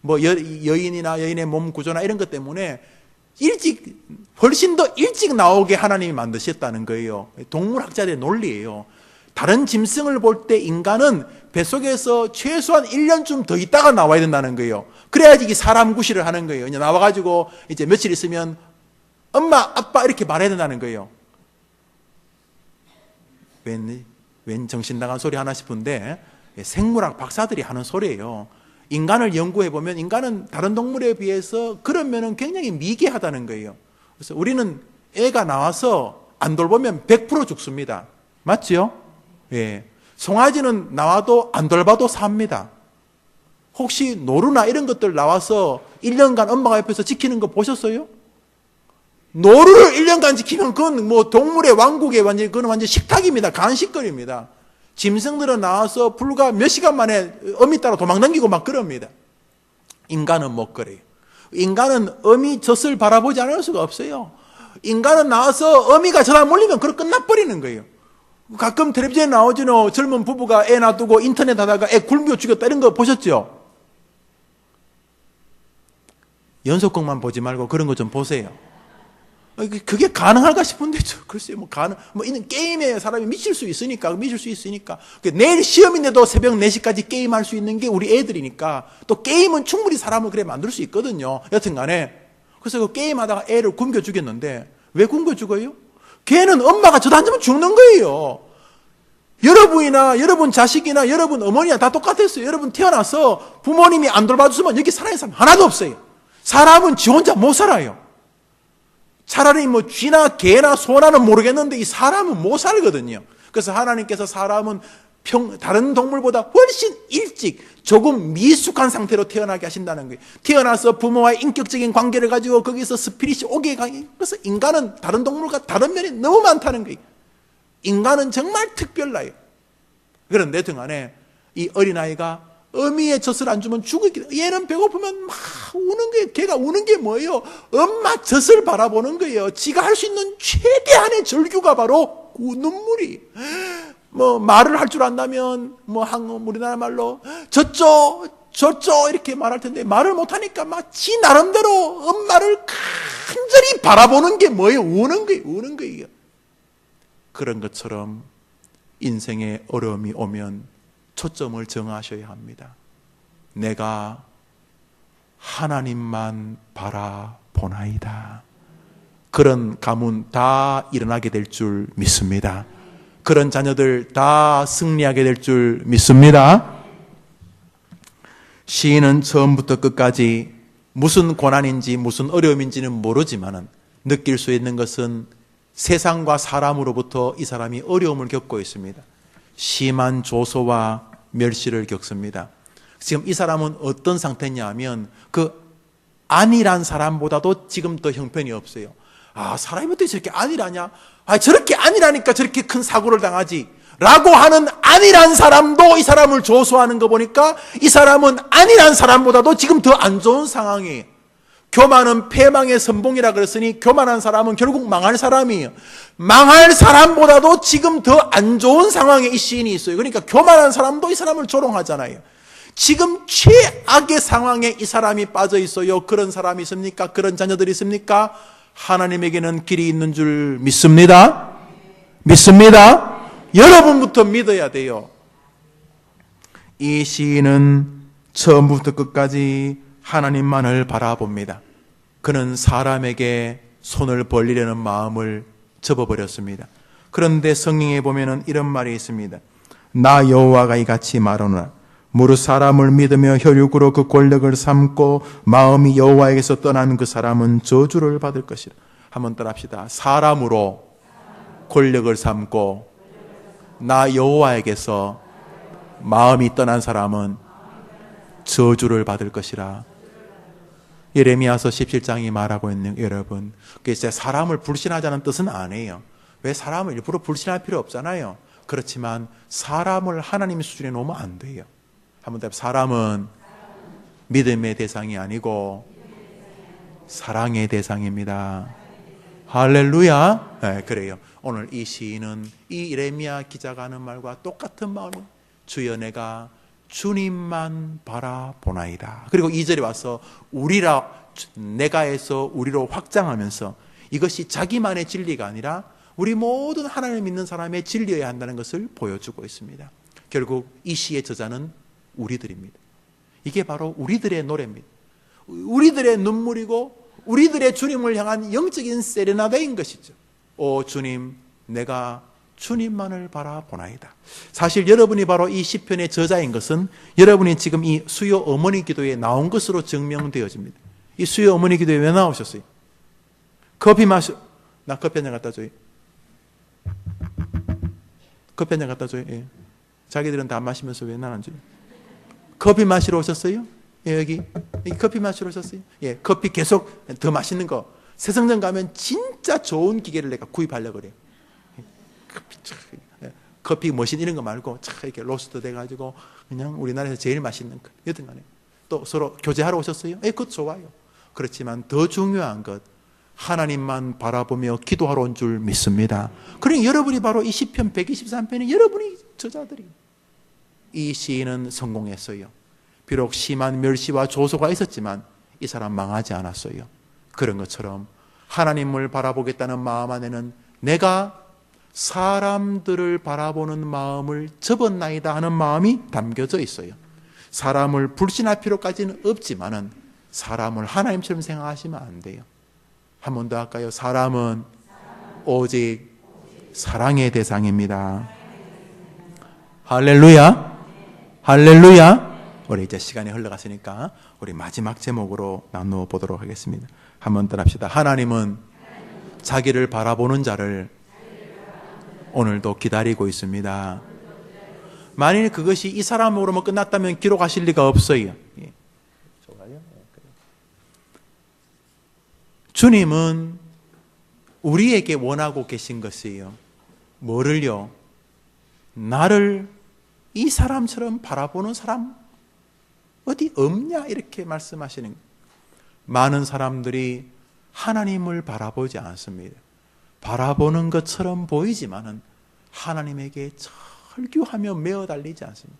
뭐 여인이나 여인의 몸 구조나 이런 것 때문에 훨씬 더 일찍 나오게 하나님이 만드셨다는 거예요. 동물학자들의 논리예요. 다른 짐승을 볼 때 인간은 뱃속에서 최소한 1년쯤 더 있다가 나와야 된다는 거예요. 그래야지 이 사람 구실을 하는 거예요. 이제 나와가지고 이제 며칠 있으면 엄마, 아빠 이렇게 말해야 된다는 거예요. 웬 정신 나간 소리 하나 싶은데 생물학 박사들이 하는 소리예요. 인간을 연구해보면 인간은 다른 동물에 비해서 그런 면은 굉장히 미개하다는 거예요. 그래서 우리는 애가 나와서 안 돌보면 100% 죽습니다. 맞죠? 예. 송아지는 나와도 안 돌봐도 삽니다. 혹시 노루나 이런 것들 나와서 1년간 엄마가 옆에서 지키는 거 보셨어요? 노루를 1년간 지키면 그건 뭐 동물의 왕국에 그건 완전 식탁입니다. 간식거리입니다. 짐승들은 나와서 불과 몇 시간 만에 어미 따라 도망다니고 막 그럽니다. 인간은 못 그래요. 인간은 어미 젖을 바라보지 않을 수가 없어요. 인간은 나와서 어미가 전화 몰리면 그걸 끝나버리는 거예요. 가끔 텔레비전에 나오죠. 젊은 부부가 애 놔두고 인터넷 하다가 애 굶겨 죽였다 이런 거 보셨죠? 연속극만 보지 말고 그런 거 좀 보세요. 그게 가능할까 싶은데, 글쎄요, 이는 게임에 사람이 미칠 수 있으니까. 내일 시험인데도 새벽 4시까지 게임할 수 있는 게 우리 애들이니까. 또 게임은 충분히 사람을 그래 만들 수 있거든요. 여튼 간에. 그래서 그 게임하다가 애를 굶겨 죽였는데, 왜 굶겨 죽어요? 걔는 엄마가 저도 안 주면 죽는 거예요. 여러분이나 여러분 자식이나 여러분 어머니나 다 똑같았어요. 여러분 태어나서 부모님이 안 돌봐줬으면 여기 살아있는 사람 하나도 없어요. 사람은 지 혼자 못 살아요. 차라리 뭐 쥐나 개나 소나는 모르겠는데 이 사람은 못 살거든요. 그래서 하나님께서 사람은 다른 동물보다 훨씬 일찍 조금 미숙한 상태로 태어나게 하신다는 거예요. 태어나서 부모와의 인격적인 관계를 가지고 거기서 스피릿이 오게 가요. 그래서 인간은 다른 동물과 다른 면이 너무 많다는 거예요. 인간은 정말 특별나요. 그런데 등간에 이 어린아이가 어미의 젖을 안 주면 죽었기 때문에 얘는 배고프면 막 우는 거예요. 걔가 우는 게 뭐예요? 엄마 젖을 바라보는 거예요. 지가 할 수 있는 최대한의 절규가 바로 그 눈물이. 뭐 말을 할 줄 안다면 우리나라 말로 젖죠 이렇게 말할 텐데 말을 못하니까 막 지 나름대로 엄마를 간절히 바라보는 게 뭐예요? 우는 거예요. 그런 것처럼 인생에 어려움이 오면 초점을 정하셔야 합니다. 내가 하나님만 바라보나이다. 그런 가문 다 일어나게 될 줄 믿습니다. 그런 자녀들 다 승리하게 될 줄 믿습니다. 시인은 처음부터 끝까지 무슨 고난인지 무슨 어려움인지는 모르지만 느낄 수 있는 것은 세상과 사람으로부터 이 사람이 어려움을 겪고 있습니다. 심한 조소와 멸시를 겪습니다. 지금 이 사람은 어떤 상태냐 하면 그 안일한 사람보다도 지금 더 형편이 없어요. 사람이 어떻게 저렇게 안일하냐? 저렇게 안일하니까 저렇게 큰 사고를 당하지 라고 하는 안일한 사람도 이 사람을 조소하는 거 보니까 이 사람은 안일한 사람보다도 지금 더 안 좋은 상황이에요. 교만은 패망의 선봉이라 그랬으니 교만한 사람은 결국 망할 사람이에요. 망할 사람보다도 지금 더 안 좋은 상황에 이 시인이 있어요. 그러니까 교만한 사람도 이 사람을 조롱하잖아요. 지금 최악의 상황에 이 사람이 빠져 있어요. 그런 사람이 있습니까? 그런 자녀들이 있습니까? 하나님에게는 길이 있는 줄 믿습니다. 여러분부터 믿어야 돼요. 이 시인은 처음부터 끝까지 하나님만을 바라봅니다. 그는 사람에게 손을 벌리려는 마음을 접어버렸습니다. 그런데 성경에 보면은 이런 말이 있습니다. 나 여호와가 이같이 말하노라. 무릇 사람을 믿으며 혈육으로 그 권력을 삼고 마음이 여호와에게서 떠나는 그 사람은 저주를 받을 것이라. 한번 따라합시다. 사람으로 권력을 삼고 나 여호와에게서 마음이 떠난 사람은 저주를 받을 것이라. 예레미야서 17장이 말하고 있는 여러분, 그게 사람을 불신하자는 뜻은 아니에요. 왜 사람을 일부러 불신할 필요 없잖아요. 그렇지만 사람을 하나님 수준에 놓으면 안 돼요. 한번 더, 사람은 믿음의 대상이 아니고 사랑의 대상입니다. 할렐루야. 네, 그래요. 오늘 이 시인은 이 예레미야 기자가 하는 말과 똑같은 마음으로 주여 내가 주님만 바라보나이다. 그리고 2절에 와서 내가에서 우리로 확장하면서 이것이 자기만의 진리가 아니라 우리 모든 하나님을 믿는 사람의 진리여야 한다는 것을 보여주고 있습니다. 결국 이 시의 저자는 우리들입니다. 이게 바로 우리들의 노래입니다. 우리들의 눈물이고 우리들의 주님을 향한 영적인 세레나데인 것이죠. 오 주님, 내가 주님만을 바라보나이다. 사실 여러분이 바로 이 시편의 저자인 것은 여러분이 지금 이 수요 어머니 기도에 나온 것으로 증명되어집니다. 이 수요 어머니 기도에 왜 나오셨어요? 나 커피 한 잔 갖다 줘요. 커피 한 잔 갖다 줘요. 예. 자기들은 다 마시면서 왜 난 안 줘요? 커피 마시러 오셨어요? 예, 여기 커피 마시러 오셨어요? 예, 커피 계속 더 맛있는 거. 세성전 가면 진짜 좋은 기계를 내가 구입하려고 그래요. 커피 머신 이런 거 말고 이렇게 로스트 돼가지고 그냥 우리나라에서 제일 맛있는 거. 여튼 간에 또 서로 교제하러 오셨어요? 예, 그것 좋아요. 그렇지만 더 중요한 것, 하나님만 바라보며 기도하러 온 줄 믿습니다. 그러니 여러분이 바로 이 시편 123편에 여러분이 저자들이. 이 시인은 성공했어요. 비록 심한 멸시와 조소가 있었지만 이 사람 망하지 않았어요. 그런 것처럼 하나님을 바라보겠다는 마음 안에는 내가 사람들을 바라보는 마음을 접었나이다 하는 마음이 담겨져 있어요. 사람을 불신할 필요까지는 없지만은 사람을 하나님처럼 생각하시면 안 돼요. 한 번 더 할까요? 사람은 오직 사랑의 대상입니다. 할렐루야. 할렐루야. 우리 이제 시간이 흘러갔으니까 우리 마지막 제목으로 나누어 보도록 하겠습니다. 한번 따라합시다. 하나님은 자기를 바라보는 자를 오늘도 기다리고 있습니다. 만일 그것이 이 사람으로만 끝났다면 기록하실 리가 없어요. 주님은 우리에게 원하고 계신 것이에요. 뭐를요? 나를 이 사람처럼 바라보는 사람 어디 없냐? 이렇게 말씀하시는 거예요. 많은 사람들이 하나님을 바라보지 않습니다. 바라보는 것처럼 보이지만은 하나님에게 절규하며 매어 달리지 않습니다.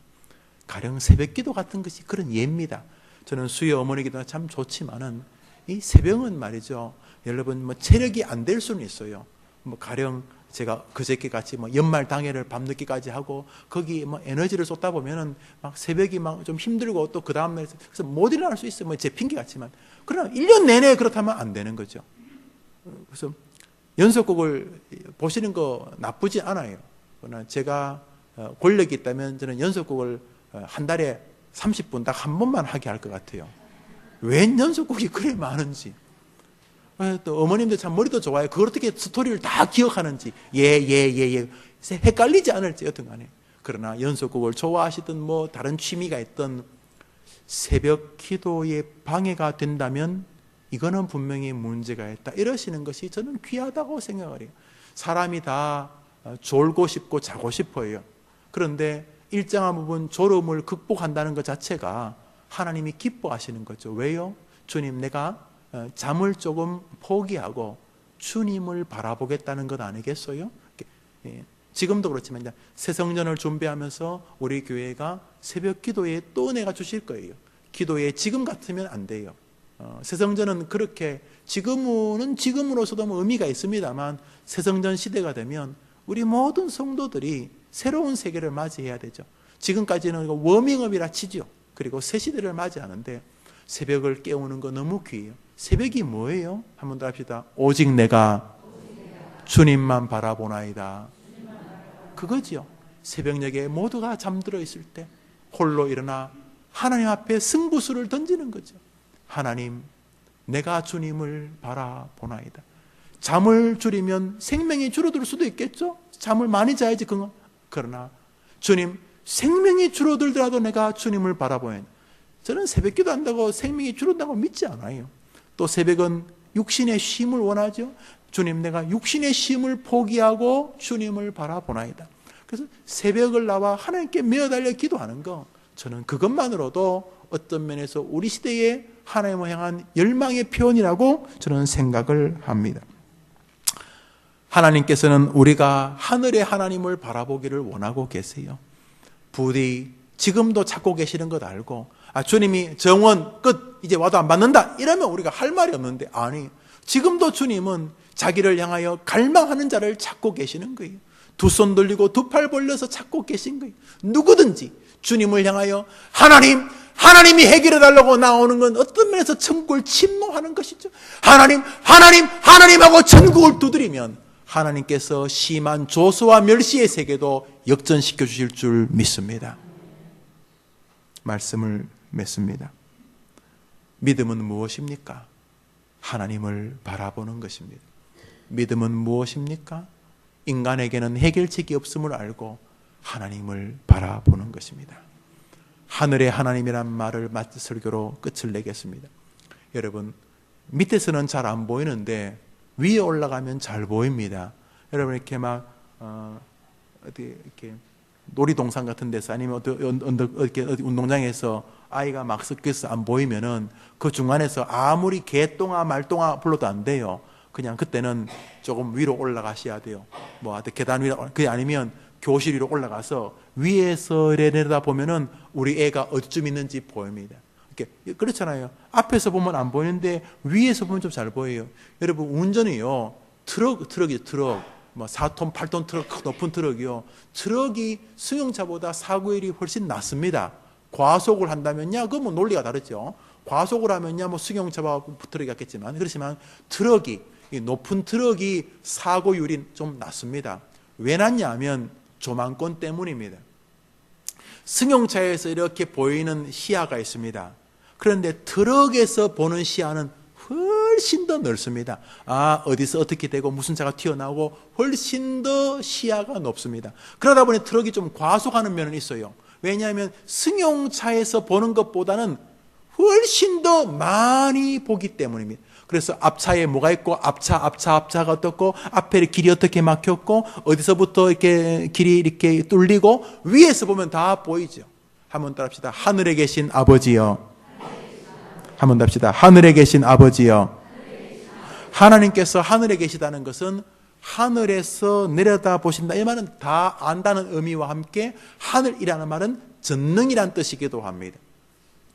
가령 새벽기도 같은 것이 그런 예입니다. 저는 수요 어머니 기도가 참 좋지만은 이 새벽은 말이죠. 여러분 뭐 체력이 안 될 수는 있어요. 뭐 가령 제가 그저께 같이 뭐 연말 당일을 밤늦게까지 하고 거기 뭐 에너지를 쏟다 보면은 막 새벽이 막 좀 힘들고 또 그 다음날 그래서 못 일어날 수 있어요. 뭐 제 핑계 같지만 그러나 1년 내내 그렇다면 안 되는 거죠. 그래서 연속곡을 보시는 거 나쁘지 않아요. 그러나 제가 권력이 있다면 저는 연속곡을 한 달에 30분 딱 한 번만 하게 할 것 같아요. 웬 연속곡이 그래 많은지. 또 어머님들 참 머리도 좋아요. 그걸 어떻게 스토리를 다 기억하는지. 예. 헷갈리지 않을지 여튼 간에. 그러나 연속곡을 좋아하시든 뭐 다른 취미가 있던 새벽 기도에 방해가 된다면 이거는 분명히 문제가 있다. 이러시는 것이 저는 귀하다고 생각을 해요. 사람이 다 졸고 싶고 자고 싶어요. 그런데 일정한 부분 졸음을 극복한다는 것 자체가 하나님이 기뻐하시는 거죠. 왜요? 주님, 내가 잠을 조금 포기하고 주님을 바라보겠다는 것 아니겠어요? 지금도 그렇지만 새성전을 준비하면서 우리 교회가 새벽 기도에 또 은혜가 주실 거예요. 기도에 지금 같으면 안 돼요. 새성전은 그렇게 지금은 지금으로서도 뭐 의미가 있습니다만 새성전 시대가 되면 우리 모든 성도들이 새로운 세계를 맞이해야 되죠. 지금까지는 워밍업이라 치죠. 그리고 새 시대를 맞이하는데 새벽을 깨우는 거 너무 귀해요. 새벽이 뭐예요? 한번 더 합시다. 오직 내가 주님만 바라보나이다. 그거지요. 새벽녘에 모두가 잠들어 있을 때 홀로 일어나 하나님 앞에 승부수를 던지는 거죠. 하나님, 내가 주님을 바라보나이다. 잠을 줄이면 생명이 줄어들 수도 있겠죠. 잠을 많이 자야지. 그러나 주님, 생명이 줄어들더라도 내가 주님을 바라보아야 한다. 저는 새벽 기도한다고 생명이 줄어든다고 믿지 않아요. 또 새벽은 육신의 쉼을 원하죠. 주님, 내가 육신의 쉼을 포기하고 주님을 바라보나이다. 그래서 새벽을 나와 하나님께 매어달려 기도하는 거, 저는 그것만으로도 어떤 면에서 우리 시대의 하나님을 향한 열망의 표현이라고 저는 생각을 합니다. 하나님께서는 우리가 하늘의 하나님을 바라보기를 원하고 계세요. 부디 지금도 찾고 계시는 것 알고, 주님이 정원 끝 이제 와도 안 받는다 이러면 우리가 할 말이 없는데, 아니, 지금도 주님은 자기를 향하여 갈망하는 자를 찾고 계시는 거예요. 두 손 돌리고 두 팔 벌려서 찾고 계신 거예요. 누구든지 주님을 향하여 하나님이 해결해 달라고 나오는 건 어떤 면에서 천국을 침노하는 것이죠. 하나님하고 천국을 두드리면 하나님께서 심한 조소와 멸시의 세계도 역전시켜 주실 줄 믿습니다. 말씀을 맺습니다. 믿음은 무엇입니까? 하나님을 바라보는 것입니다. 믿음은 무엇입니까? 인간에게는 해결책이 없음을 알고 하나님을 바라보는 것입니다. 하늘의 하나님이란 말을 설교로 끝을 내겠습니다. 여러분, 밑에서는 잘 안 보이는데 위에 올라가면 잘 보입니다. 여러분, 이렇게 어디 이렇게 놀이동산 같은 데서 아니면 어디 운동장에서 아이가 막 섞여서 안 보이면은 그 중간에서 아무리 개똥아 말똥아 불러도 안 돼요. 그냥 그때는 조금 위로 올라가셔야 돼요. 뭐 계단 위로, 그게 아니면 교실 위로 올라가서 위에서 내려다 보면은 우리 애가 어디쯤 있는지 보입니다. 이렇게 그렇잖아요. 앞에서 보면 안 보이는데 위에서 보면 좀 잘 보여요. 여러분 운전이요. 트럭이 트럭. 뭐 4톤, 8톤 트럭, 높은 트럭이요. 트럭이 승용차보다 사고율이 훨씬 낮습니다. 과속을 한다면야, 그건 뭐 논리가 다르죠. 과속을 하면야, 뭐 승용차와 트럭이 같겠지만, 그렇지만 트럭이, 이 높은 트럭이 사고율이 좀 낮습니다. 왜 낮냐 하면 조망권 때문입니다. 승용차에서 이렇게 보이는 시야가 있습니다. 그런데 트럭에서 보는 시야는 훨씬 더 넓습니다. 어디서 어떻게 되고 무슨 차가 튀어나오고 훨씬 더 시야가 높습니다. 그러다 보니 트럭이 좀 과속하는 면은 있어요. 왜냐하면 승용차에서 보는 것보다는 훨씬 더 많이 보기 때문입니다. 그래서 앞차에 뭐가 있고 앞차가 어떻고 앞에 길이 어떻게 막혔고 어디서부터 이렇게 길이 이렇게 뚫리고 위에서 보면 다 보이죠. 한번 따라합시다. 하늘에 계신 아버지여. 한번 더 합시다. 하늘에 계신 아버지여. 하나님께서 하늘에 계시다는 것은 하늘에서 내려다 보신다. 이 말은 다 안다는 의미와 함께 하늘이라는 말은 전능이란 뜻이기도 합니다.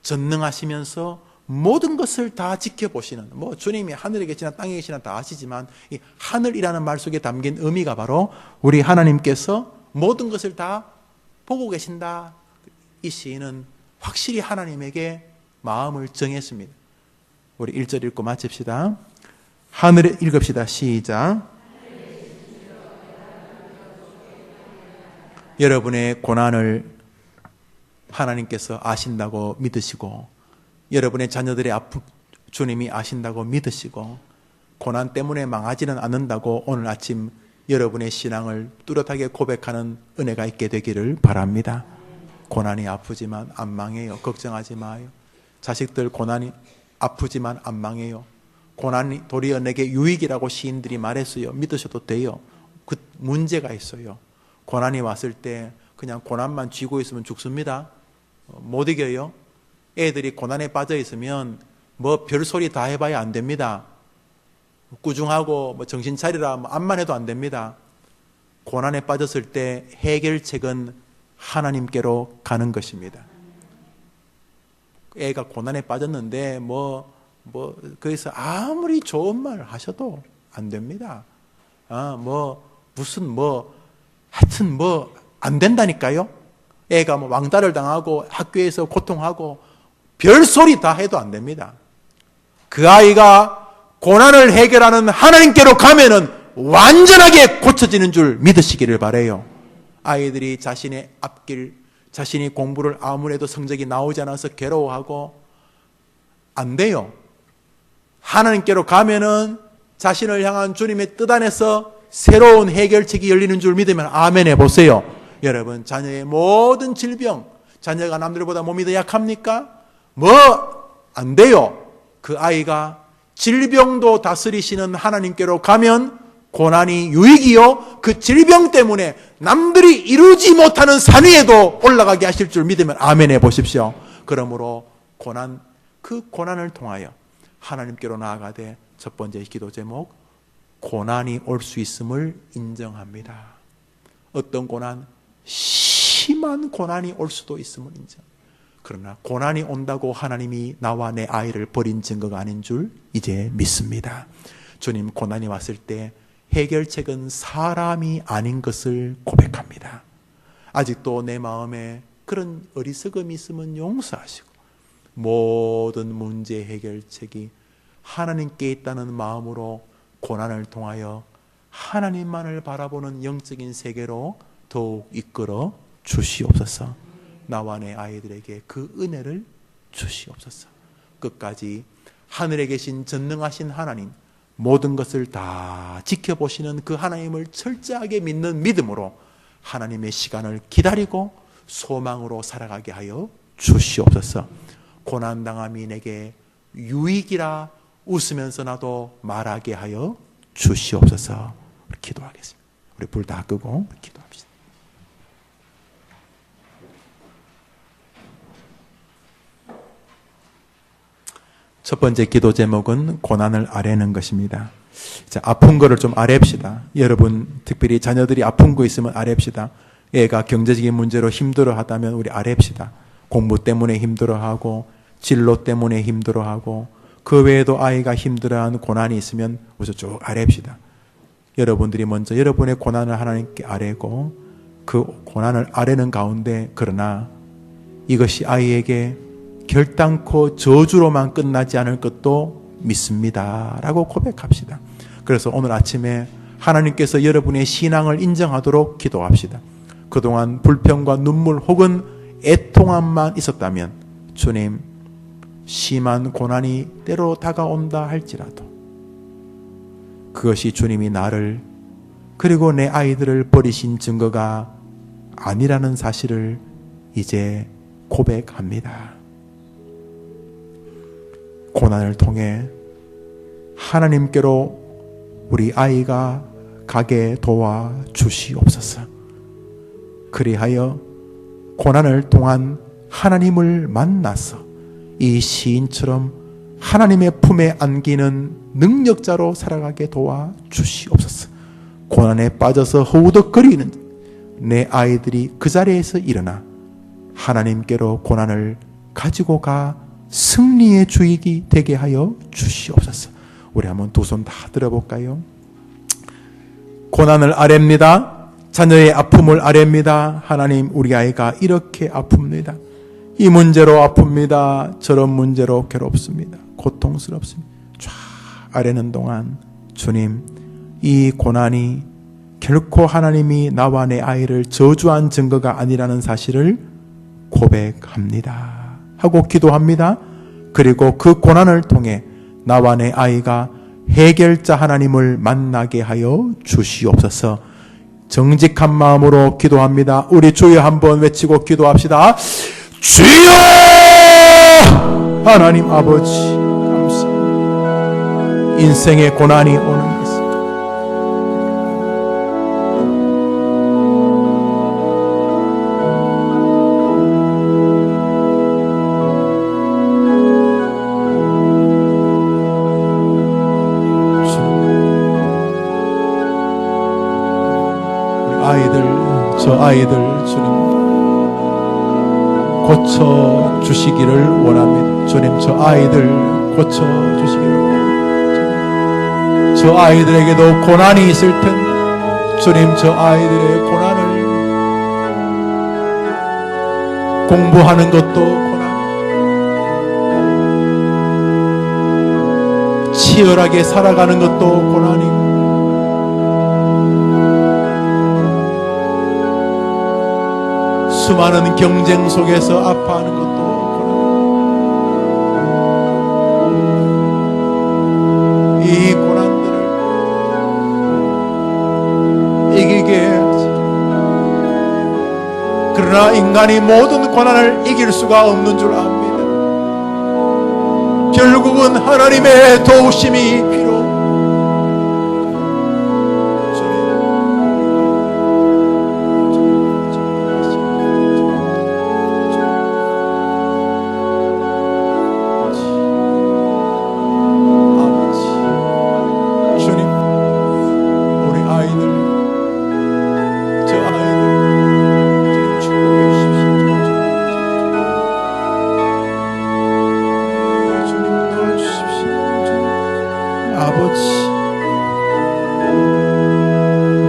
전능하시면서 모든 것을 다 지켜보시는, 뭐 주님이 하늘에 계시나 땅에 계시나 다 아시지만 이 하늘이라는 말 속에 담긴 의미가 바로 우리 하나님께서 모든 것을 다 보고 계신다. 이 시인은 확실히 하나님에게 마음을 정했습니다. 우리 1절 읽고 마칩시다. 하늘에 읽읍시다. 시작. 여러분의 고난을 하나님께서 아신다고 믿으시고 여러분의 자녀들의 아픔 주님이 아신다고 믿으시고 고난 때문에 망하지는 않는다고 오늘 아침 여러분의 신앙을 뚜렷하게 고백하는 은혜가 있게 되기를 바랍니다. 고난이 아프지만 안 망해요. 걱정하지 마요. 자식들 고난이 아프지만 안 망해요. 고난이 도리어 내게 유익이라고 시인들이 말했어요. 믿으셔도 돼요. 그 문제가 있어요. 고난이 왔을 때 그냥 고난만 쥐고 있으면 죽습니다. 못 이겨요. 애들이 고난에 빠져 있으면 뭐 별소리 다 해봐야 안 됩니다. 꾸중하고 뭐 정신 차리라 뭐 암만 해도 안 됩니다. 고난에 빠졌을 때 해결책은 하나님께로 가는 것입니다. 애가 고난에 빠졌는데 거기서 아무리 좋은 말 하셔도 안 됩니다. 하여튼 안 된다니까요. 애가 뭐 왕따를 당하고 학교에서 고통하고 별소리 다 해도 안 됩니다. 그 아이가 고난을 해결하는 하나님께로 가면은 완전하게 고쳐지는 줄 믿으시기를 바라요. 아이들이 자신의 앞길, 자신이 공부를 아무래도 성적이 나오지 않아서 괴로워하고 안 돼요. 하나님께로 가면은 자신을 향한 주님의 뜻 안에서 새로운 해결책이 열리는 줄 믿으면 아멘 해보세요. 여러분, 자녀의 모든 질병, 자녀가 남들보다 몸이 더 약합니까? 안 돼요. 그 아이가 질병도 다스리시는 하나님께로 가면 고난이 유익이요. 그 질병 때문에 남들이 이루지 못하는 산 위에도 올라가게 하실 줄 믿으면 아멘 해보십시오. 그러므로 그 고난을 통하여 하나님께로 나아가되 첫 번째 기도 제목, 고난이 올 수 있음을 인정합니다. 어떤 고난? 심한 고난이 올 수도 있음을 인정. 그러나 고난이 온다고 하나님이 나와 내 아이를 버린 증거가 아닌 줄 이제 믿습니다. 주님, 고난이 왔을 때 해결책은 사람이 아닌 것을 고백합니다. 아직도 내 마음에 그런 어리석음이 있으면 용서하시고 모든 문제 해결책이 하나님께 있다는 마음으로 고난을 통하여 하나님만을 바라보는 영적인 세계로 더욱 이끌어 주시옵소서. 나와 내 아이들에게 그 은혜를 주시옵소서. 끝까지 하늘에 계신 전능하신 하나님, 모든 것을 다 지켜보시는 그 하나님을 철저하게 믿는 믿음으로 하나님의 시간을 기다리고 소망으로 살아가게 하여 주시옵소서. 고난당함이 내게 유익이라 웃으면서 나도 말하게 하여 주시옵소서. 우리 기도하겠습니다. 우리 불 다 끄고 기도합시다. 첫 번째 기도 제목은 고난을 아뢰는 것입니다. 자, 아픈 거를 좀 아뢰읍시다. 여러분, 특별히 자녀들이 아픈 거 있으면 아뢰읍시다. 애가 경제적인 문제로 힘들어하다면 우리 아뢰읍시다. 공부 때문에 힘들어하고 진로 때문에 힘들어하고 그 외에도 아이가 힘들어하는 고난이 있으면 우선 쭉 아뢰읍시다. 여러분들이 먼저 여러분의 고난을 하나님께 아뢰고 그 고난을 아뢰는 가운데 그러나 이것이 아이에게 결단코 저주로만 끝나지 않을 것도 믿습니다 라고 고백합시다. 그래서 오늘 아침에 하나님께서 여러분의 신앙을 인정하도록 기도합시다. 그동안 불평과 눈물 혹은 애통함만 있었다면 주님, 심한 고난이 때로 다가온다 할지라도 그것이 주님이 나를 그리고 내 아이들을 버리신 증거가 아니라는 사실을 이제 고백합니다. 고난을 통해 하나님께로 우리 아이가 가게 도와 주시옵소서. 그리하여 고난을 통한 하나님을 만나서 이 시인처럼 하나님의 품에 안기는 능력자로 살아가게 도와 주시옵소서. 고난에 빠져서 허우덕거리는 내 아이들이 그 자리에서 일어나 하나님께로 고난을 가지고 가 승리의 주익이 되게 하여 주시옵소서. 우리 한번 두 손 다 들어볼까요? 고난을 아뢰입니다. 자녀의 아픔을 아뢰입니다. 하나님, 우리 아이가 이렇게 아픕니다. 이 문제로 아픕니다. 저런 문제로 괴롭습니다. 고통스럽습니다. 쫙 아뢰는 동안 주님, 이 고난이 결코 하나님이 나와 내 아이를 저주한 증거가 아니라는 사실을 고백합니다 하고 기도합니다. 그리고 그 고난을 통해 나와 내 아이가 해결자 하나님을 만나게 하여 주시옵소서. 정직한 마음으로 기도합니다. 우리 주여 한번 외치고 기도합시다. 주여! 하나님 아버지 감사합니다. 인생의 고난이 오는 것을 저 아이들 주님 고쳐 주시기를 원합니다. 주님, 저 아이들 고쳐 주시기를 원합니다. 저 아이들에게도 고난이 있을 텐데 주님, 저 아이들의 고난을 공부하는 것도 고난, 치열하게 살아가는 것도 고난이고 수많은 경쟁 속에서 아파하는 것도 고난. 이 고난들을 이기게 해야지. 그러나 인간이 모든 고난을 이길 수가 없는 줄 압니다. 결국은 하나님의 도우심이 필요합니다.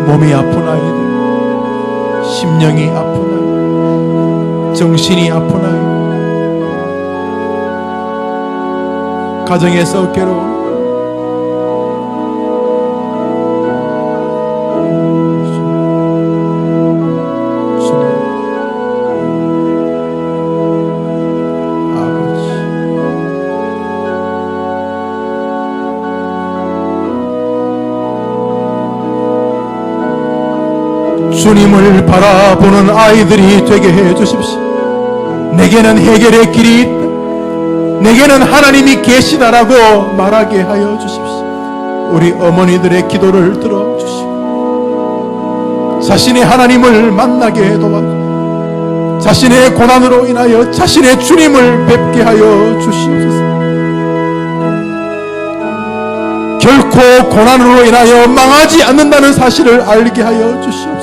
몸이 아픈 아이들, 심령이 아픈 아이들, 정신이 아픈 아이들, 가정에서 괴로운 주님을 바라보는 아이들이 되게 해주십시오. 내게는 해결의 길이 있다. 내게는 하나님이 계시다라고 말하게 하여 주십시오. 우리 어머니들의 기도를 들어주시고 자신의 하나님을 만나게 도와주시고 자신의 고난으로 인하여 자신의 주님을 뵙게 하여 주시옵소서. 결코 고난으로 인하여 망하지 않는다는 사실을 알게 하여 주시옵소서.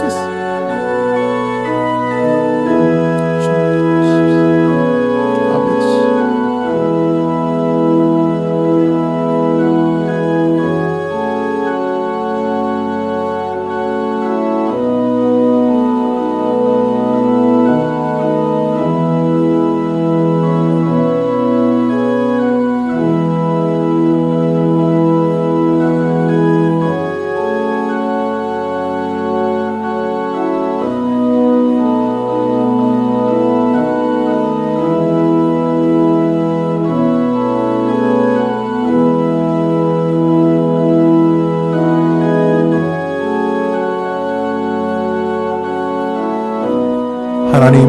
하나님,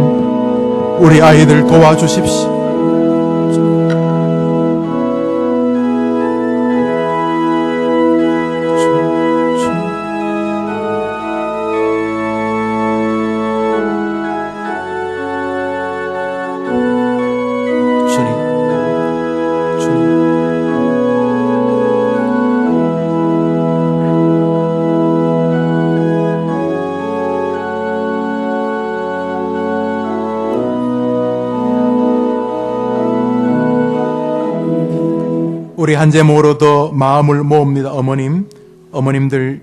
우리 아이들 도와주십시오. 우리 한제모로 더 마음을 모읍니다. 어머님들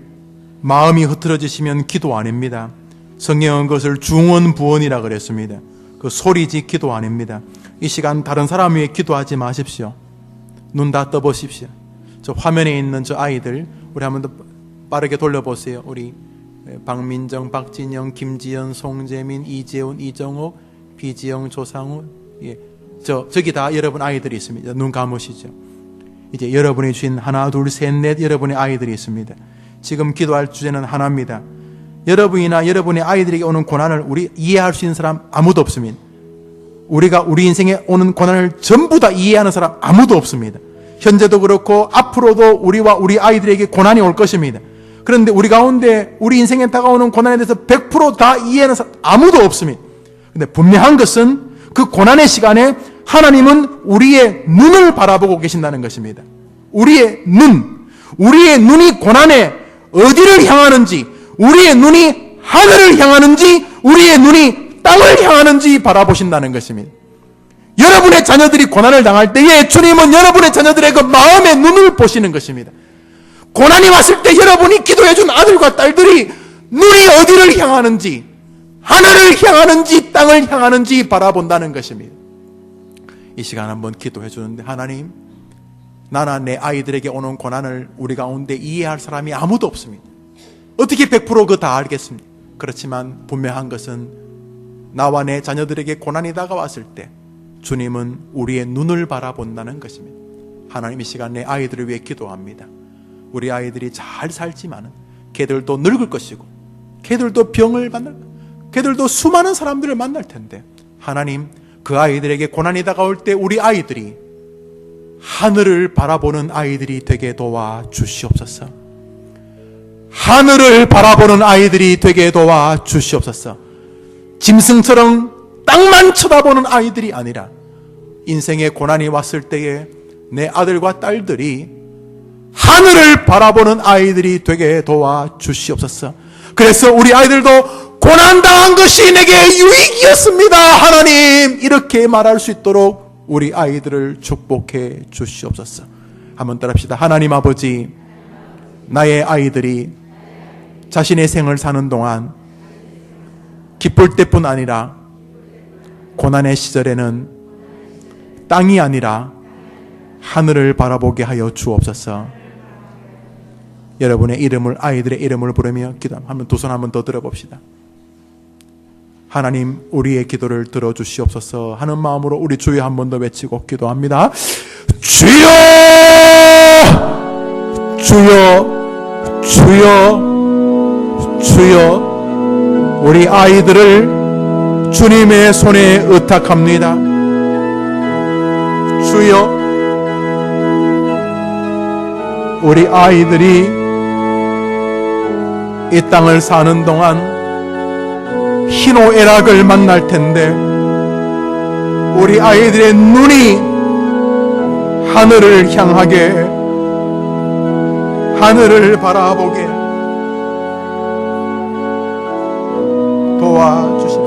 마음이 흐트러지시면 기도 아닙니다. 성경은 그것을 중언부언이라 그랬습니다. 그 소리지 기도 아닙니다. 이 시간 다른 사람 위해 기도하지 마십시오. 눈 다 떠보십시오. 저 화면에 있는 저 아이들 우리 한번 더 빠르게 돌려보세요. 우리 박민정, 박진영, 김지연, 송재민, 이재훈, 이정옥, 비지영, 조상우, 저기 다 여러분 아이들이 있습니다. 눈 감으시죠. 이제 여러분이 주신 하나, 둘, 셋, 넷 여러분의 아이들이 있습니다. 지금 기도할 주제는 하나입니다. 여러분이나 여러분의 아이들에게 오는 고난을 우리 이해할 수 있는 사람 아무도 없습니다. 우리가 우리 인생에 오는 고난을 전부 다 이해하는 사람 아무도 없습니다. 현재도 그렇고 앞으로도 우리와 우리 아이들에게 고난이 올 것입니다. 그런데 우리 가운데 우리 인생에 다가오는 고난에 대해서 100%다 이해하는 사람 아무도 없습니다. 근데 분명한 것은 그 고난의 시간에 하나님은 우리의 눈을 바라보고 계신다는 것입니다. 우리의 눈이 고난에 어디를 향하는지, 우리의 눈이 하늘을 향하는지, 우리의 눈이 땅을 향하는지 바라보신다는 것입니다. 여러분의 자녀들이 고난을 당할 때에 주님은 여러분의 자녀들의 그 마음의 눈을 보시는 것입니다. 고난이 왔을 때 여러분이 기도해준 아들과 딸들이 눈이 어디를 향하는지, 하늘을 향하는지 땅을 향하는지 바라본다는 것입니다. 이 시간 한번 기도해 주는데, 하나님, 나나 내 아이들에게 오는 고난을 우리 가운데 이해할 사람이 아무도 없습니다. 어떻게 100% 그거 다 알겠습니까? 그렇지만 분명한 것은 나와 내 자녀들에게 고난이 다가왔을 때 주님은 우리의 눈을 바라본다는 것입니다. 하나님, 이 시간 내 아이들을 위해 기도합니다. 우리 아이들이 잘 살지만은 걔들도 늙을 것이고 걔들도 병을 만날 것이고 걔들도 수많은 사람들을 만날 텐데, 하나님, 그 아이들에게 고난이 다가올 때 우리 아이들이 하늘을 바라보는 아이들이 되게 도와 주시옵소서. 하늘을 바라보는 아이들이 되게 도와 주시옵소서. 짐승처럼 땅만 쳐다보는 아이들이 아니라 인생의 고난이 왔을 때에 내 아들과 딸들이 하늘을 바라보는 아이들이 되게 도와 주시옵소서. 그래서 우리 아이들도 고난당한 것이 내게 유익이었습니다, 하나님, 이렇게 말할 수 있도록 우리 아이들을 축복해 주시옵소서. 한번 따라합시다. 하나님 아버지, 나의 아이들이 자신의 생을 사는 동안 기쁠 때뿐 아니라 고난의 시절에는 땅이 아니라 하늘을 바라보게 하여 주옵소서. 여러분의 이름을, 아이들의 이름을 부르며 기도합니다. 한번 두 손 한번 더 들어봅시다. 하나님, 우리의 기도를 들어주시옵소서 하는 마음으로 우리 주여 한 번 더 외치고 기도합니다. 주여! 주여! 주여! 주여! 우리 아이들을 주님의 손에 의탁합니다. 주여! 우리 아이들이 이 땅을 사는 동안 희노애락을 만날 텐데 우리 아이들의 눈이 하늘을 향하게, 하늘을 바라보게 도와주십시오.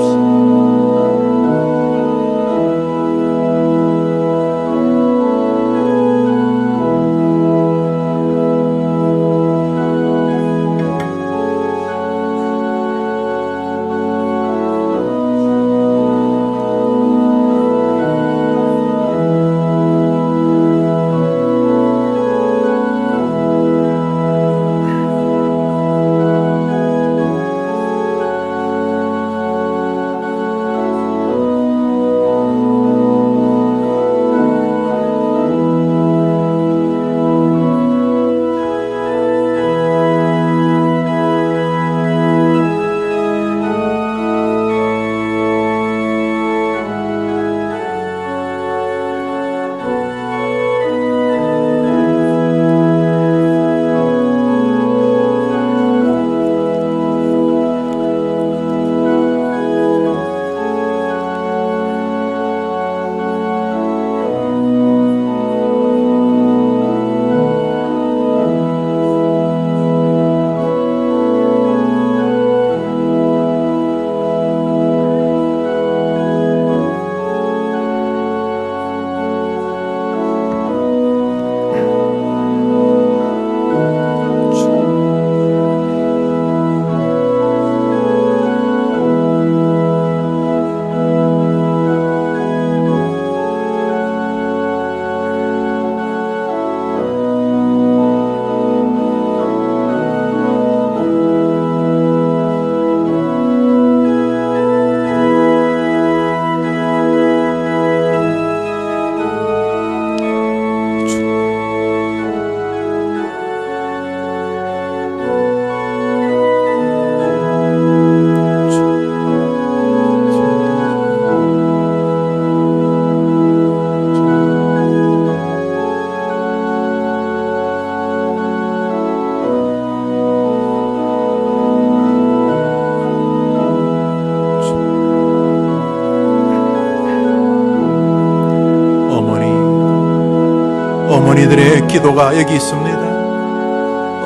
어머니들의 기도가 여기 있습니다.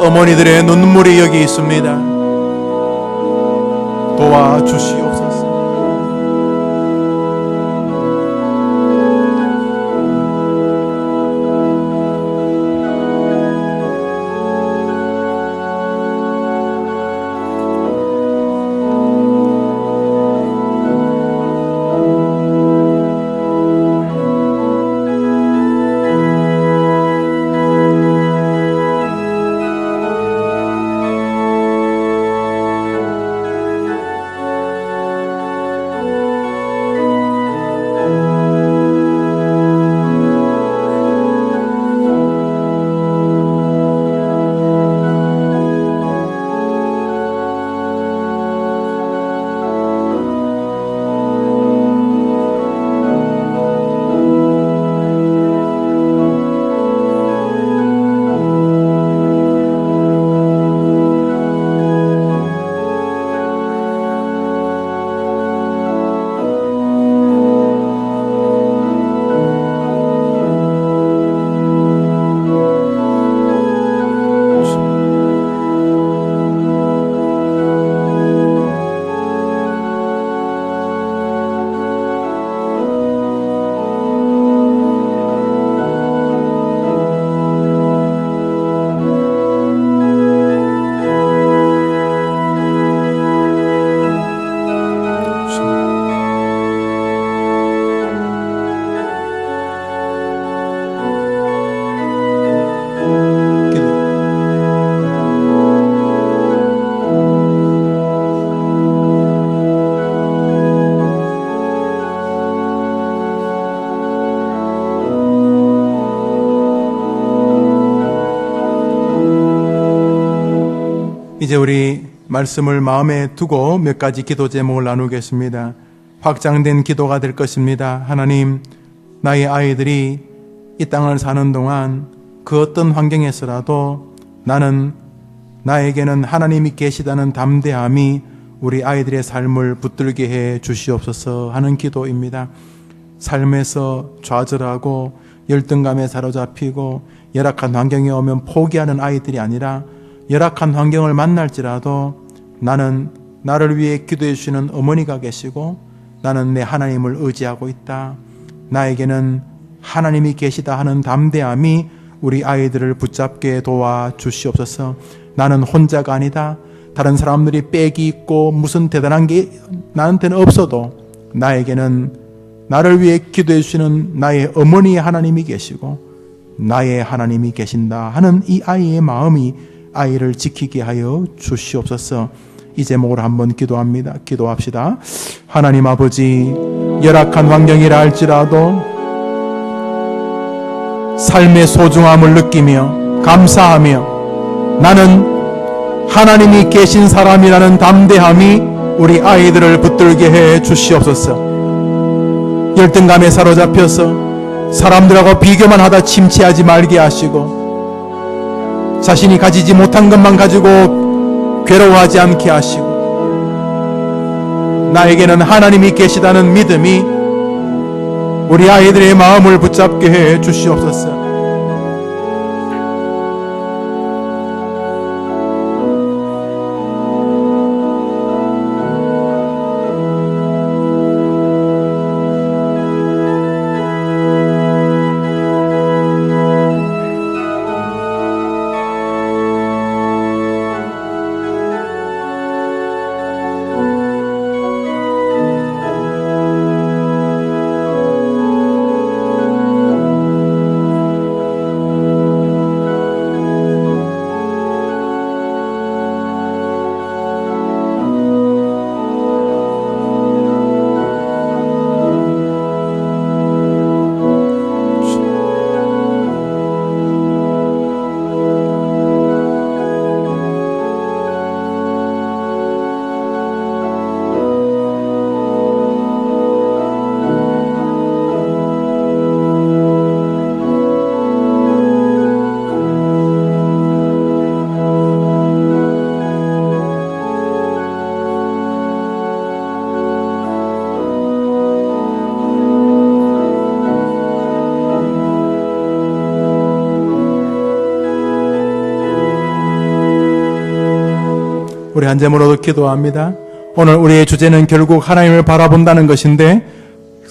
어머니들의 눈물이 여기 있습니다. 도와주시옵소서. 이제 우리 말씀을 마음에 두고 몇 가지 기도 제목을 나누겠습니다. 확장된 기도가 될 것입니다. 하나님, 나의 아이들이 이 땅을 사는 동안 그 어떤 환경에서라도 나에게는 하나님이 계시다는 담대함이 우리 아이들의 삶을 붙들게 해 주시옵소서 하는 기도입니다. 삶에서 좌절하고 열등감에 사로잡히고 열악한 환경에 오면 포기하는 아이들이 아니라 열악한 환경을 만날지라도 나는 나를 위해 기도해 주시는 어머니가 계시고 나는 내 하나님을 의지하고 있다. 나에게는 하나님이 계시다 하는 담대함이 우리 아이들을 붙잡게 도와주시옵소서. 나는 혼자가 아니다. 다른 사람들이 빽이 있고 무슨 대단한 게 나한테는 없어도 나에게는 나를 위해 기도해 주시는 나의 어머니의 하나님이 계시고 나의 하나님이 계신다 하는 이 아이의 마음이 아이를 지키게 하여 주시옵소서. 이 제목으로 한번 기도합시다. 하나님 아버지, 열악한 환경이라 할지라도 삶의 소중함을 느끼며 감사하며 나는 하나님이 계신 사람이라는 담대함이 우리 아이들을 붙들게 해 주시옵소서. 열등감에 사로잡혀서 사람들하고 비교만 하다 침체하지 말게 하시고 자신이 가지지 못한 것만 가지고 괴로워하지 않게 하시고 나에게는 하나님이 계시다는 믿음이 우리 아이들의 마음을 붙잡게 해 주시옵소서. 한 제목으로도 기도합니다. 오늘 우리의 주제는 결국 하나님을 바라본다는 것인데,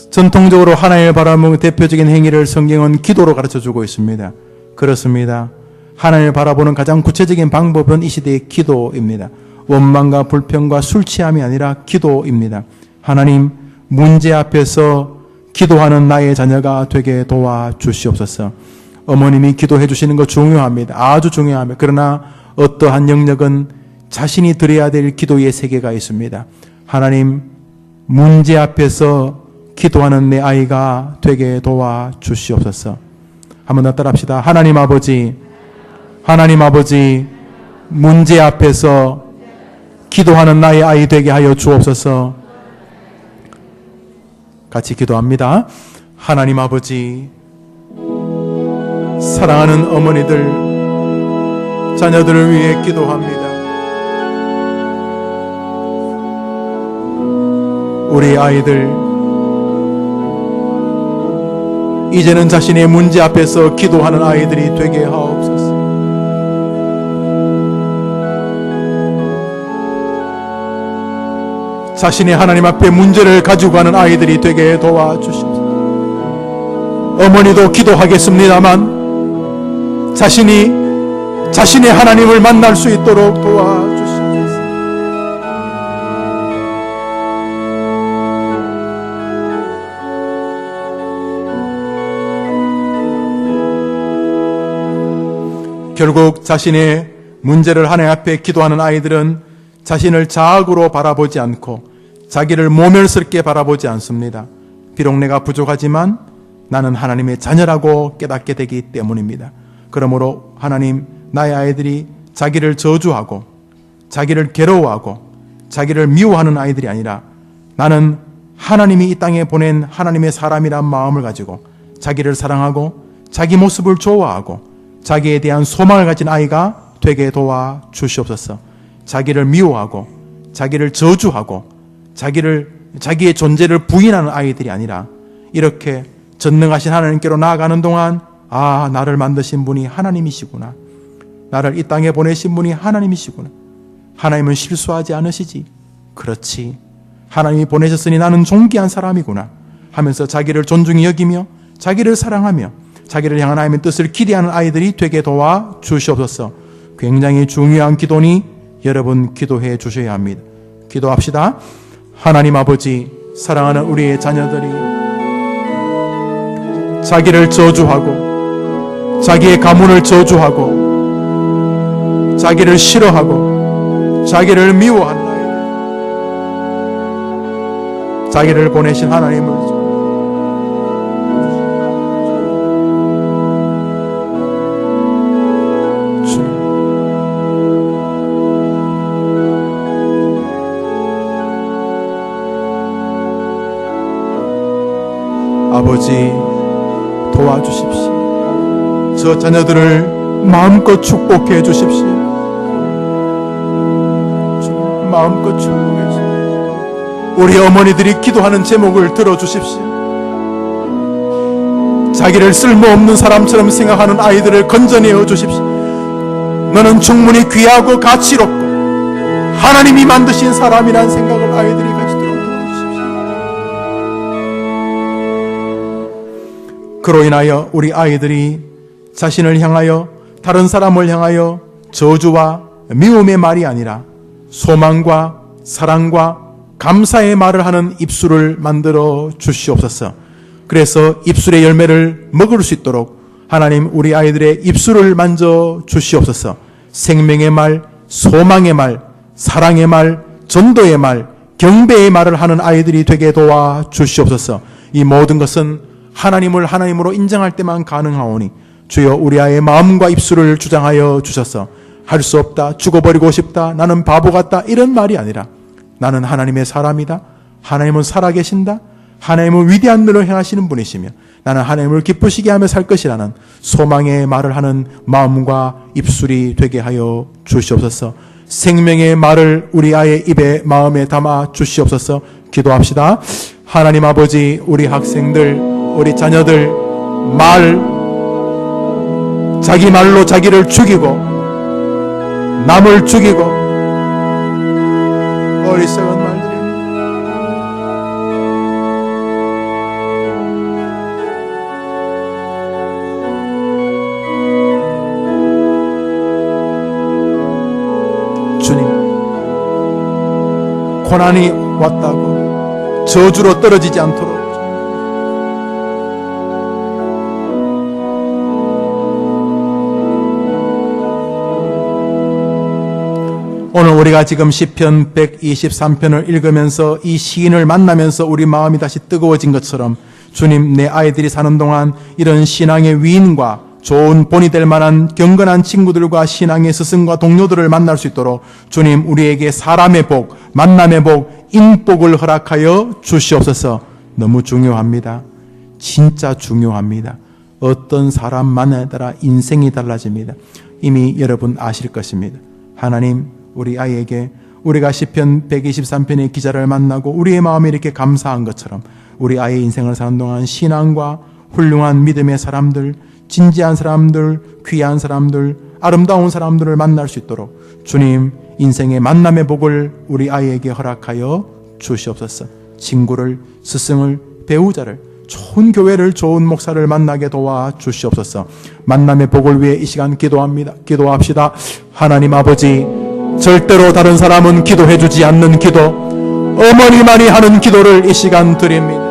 전통적으로 하나님을 바라보는 대표적인 행위를 성경은 기도로 가르쳐주고 있습니다. 그렇습니다. 하나님을 바라보는 가장 구체적인 방법은 이 시대의 기도입니다. 원망과 불평과 술 취함이 아니라 기도입니다. 하나님, 문제 앞에서 기도하는 나의 자녀가 되게 도와주시옵소서. 어머님이 기도해 주시는 거 중요합니다. 아주 중요합니다. 그러나 어떠한 영역은 자신이 드려야 될 기도의 세계가 있습니다. 하나님, 문제 앞에서 기도하는 내 아이가 되게 도와주시옵소서. 한번 더 따라합시다. 하나님 아버지, 하나님 아버지, 문제 앞에서 기도하는 나의 아이 되게 하여 주옵소서. 같이 기도합니다. 하나님 아버지, 사랑하는 어머니들, 자녀들을 위해 기도합니다. 우리 아이들, 이제는 자신의 문제 앞에서 기도하는 아이들이 되게 하옵소서. 자신이 하나님 앞에 문제를 가지고 가는 아이들이 되게 도와주시옵소서. 어머니도 기도하겠습니다만 자신의 하나님을 만날 수 있도록 도와주시옵소서. 결국 자신의 문제를 하나님 앞에 기도하는 아이들은 자신을 자학으로 바라보지 않고 자기를 모멸스럽게 바라보지 않습니다. 비록 내가 부족하지만 나는 하나님의 자녀라고 깨닫게 되기 때문입니다. 그러므로 하나님, 나의 아이들이 자기를 저주하고 자기를 괴로워하고 자기를 미워하는 아이들이 아니라 나는 하나님이 이 땅에 보낸 하나님의 사람이란 마음을 가지고 자기를 사랑하고 자기 모습을 좋아하고 자기에 대한 소망을 가진 아이가 되게 도와주시옵소서. 자기를 미워하고 자기를 저주하고 자기의 존재를 부인하는 아이들이 아니라 이렇게 전능하신 하나님께로 나아가는 동안 나를 만드신 분이 하나님이시구나. 나를 이 땅에 보내신 분이 하나님이시구나. 하나님은 실수하지 않으시지. 그렇지. 하나님이 보내셨으니 나는 존귀한 사람이구나 하면서 자기를 존중히 여기며 자기를 사랑하며 자기를 향한 하나님의 뜻을 기대하는 아이들이 되게 도와주시옵소서. 굉장히 중요한 기도니 여러분 기도해 주셔야 합니다. 기도합시다. 하나님 아버지, 사랑하는 우리의 자녀들이 자기를 저주하고 자기의 가문을 저주하고 자기를 싫어하고 자기를 미워하는 아이들, 자기를 보내신 하나님을 아버지 도와주십시오. 저 자녀들을 마음껏 축복해 주십시오. 마음껏 축복해 주십시오. 우리 어머니들이 기도하는 제목을 들어주십시오. 자기를 쓸모없는 사람처럼 생각하는 아이들을 건져내어 주십시오. 너는 충분히 귀하고 가치롭고 하나님이 만드신 사람이란 생각을 아이들이 가지도록 도와주십시오. 그로 인하여 우리 아이들이 자신을 향하여 다른 사람을 향하여 저주와 미움의 말이 아니라 소망과 사랑과 감사의 말을 하는 입술을 만들어 주시옵소서. 그래서 입술의 열매를 먹을 수 있도록 하나님 우리 아이들의 입술을 만져 주시옵소서. 생명의 말, 소망의 말, 사랑의 말, 전도의 말, 경배의 말을 하는 아이들이 되게 도와 주시옵소서. 이 모든 것은 하나님을 하나님으로 인정할 때만 가능하오니 주여 우리 아이의 마음과 입술을 주장하여 주셔서 할 수 없다, 죽어버리고 싶다, 나는 바보 같다 이런 말이 아니라 나는 하나님의 사람이다, 하나님은 살아계신다, 하나님은 위대한 일을 행하시는 분이시며 나는 하나님을 기쁘시게 하며 살 것이라는 소망의 말을 하는 마음과 입술이 되게 하여 주시옵소서. 생명의 말을 우리 아이의 입에 마음에 담아 주시옵소서. 기도합시다. 하나님 아버지, 우리 학생들, 우리 자녀들 자기 말로 자기를 죽이고 남을 죽이고 어리석은 말들입니다. 주님, 고난이 왔다고 저주로 떨어지지 않도록 오늘 우리가 지금 시편 123편을 읽으면서 이 시인을 만나면서 우리 마음이 다시 뜨거워진 것처럼 주님, 내 아이들이 사는 동안 이런 신앙의 위인과 좋은 본이 될 만한 경건한 친구들과 신앙의 스승과 동료들을 만날 수 있도록 주님, 우리에게 사람의 복, 만남의 복, 인복을 허락하여 주시옵소서. 너무 중요합니다. 진짜 중요합니다. 어떤 사람 만나에 따라 인생이 달라집니다. 이미 여러분 아실 것입니다. 하나님, 우리 아이에게 우리가 시편 123편의 기자를 만나고 우리의 마음이 이렇게 감사한 것처럼 우리 아이의 인생을 사는 동안 신앙과 훌륭한 믿음의 사람들, 진지한 사람들, 귀한 사람들, 아름다운 사람들을 만날 수 있도록 주님, 인생의 만남의 복을 우리 아이에게 허락하여 주시옵소서. 친구를, 스승을, 배우자를, 좋은 교회를, 좋은 목사를 만나게 도와 주시옵소서. 만남의 복을 위해 이 시간 기도합니다. 기도합시다. 하나님 아버지, 절대로 다른 사람은 기도해 주지 않는 기도, 어머니만이 하는 기도를 이 시간 드립니다.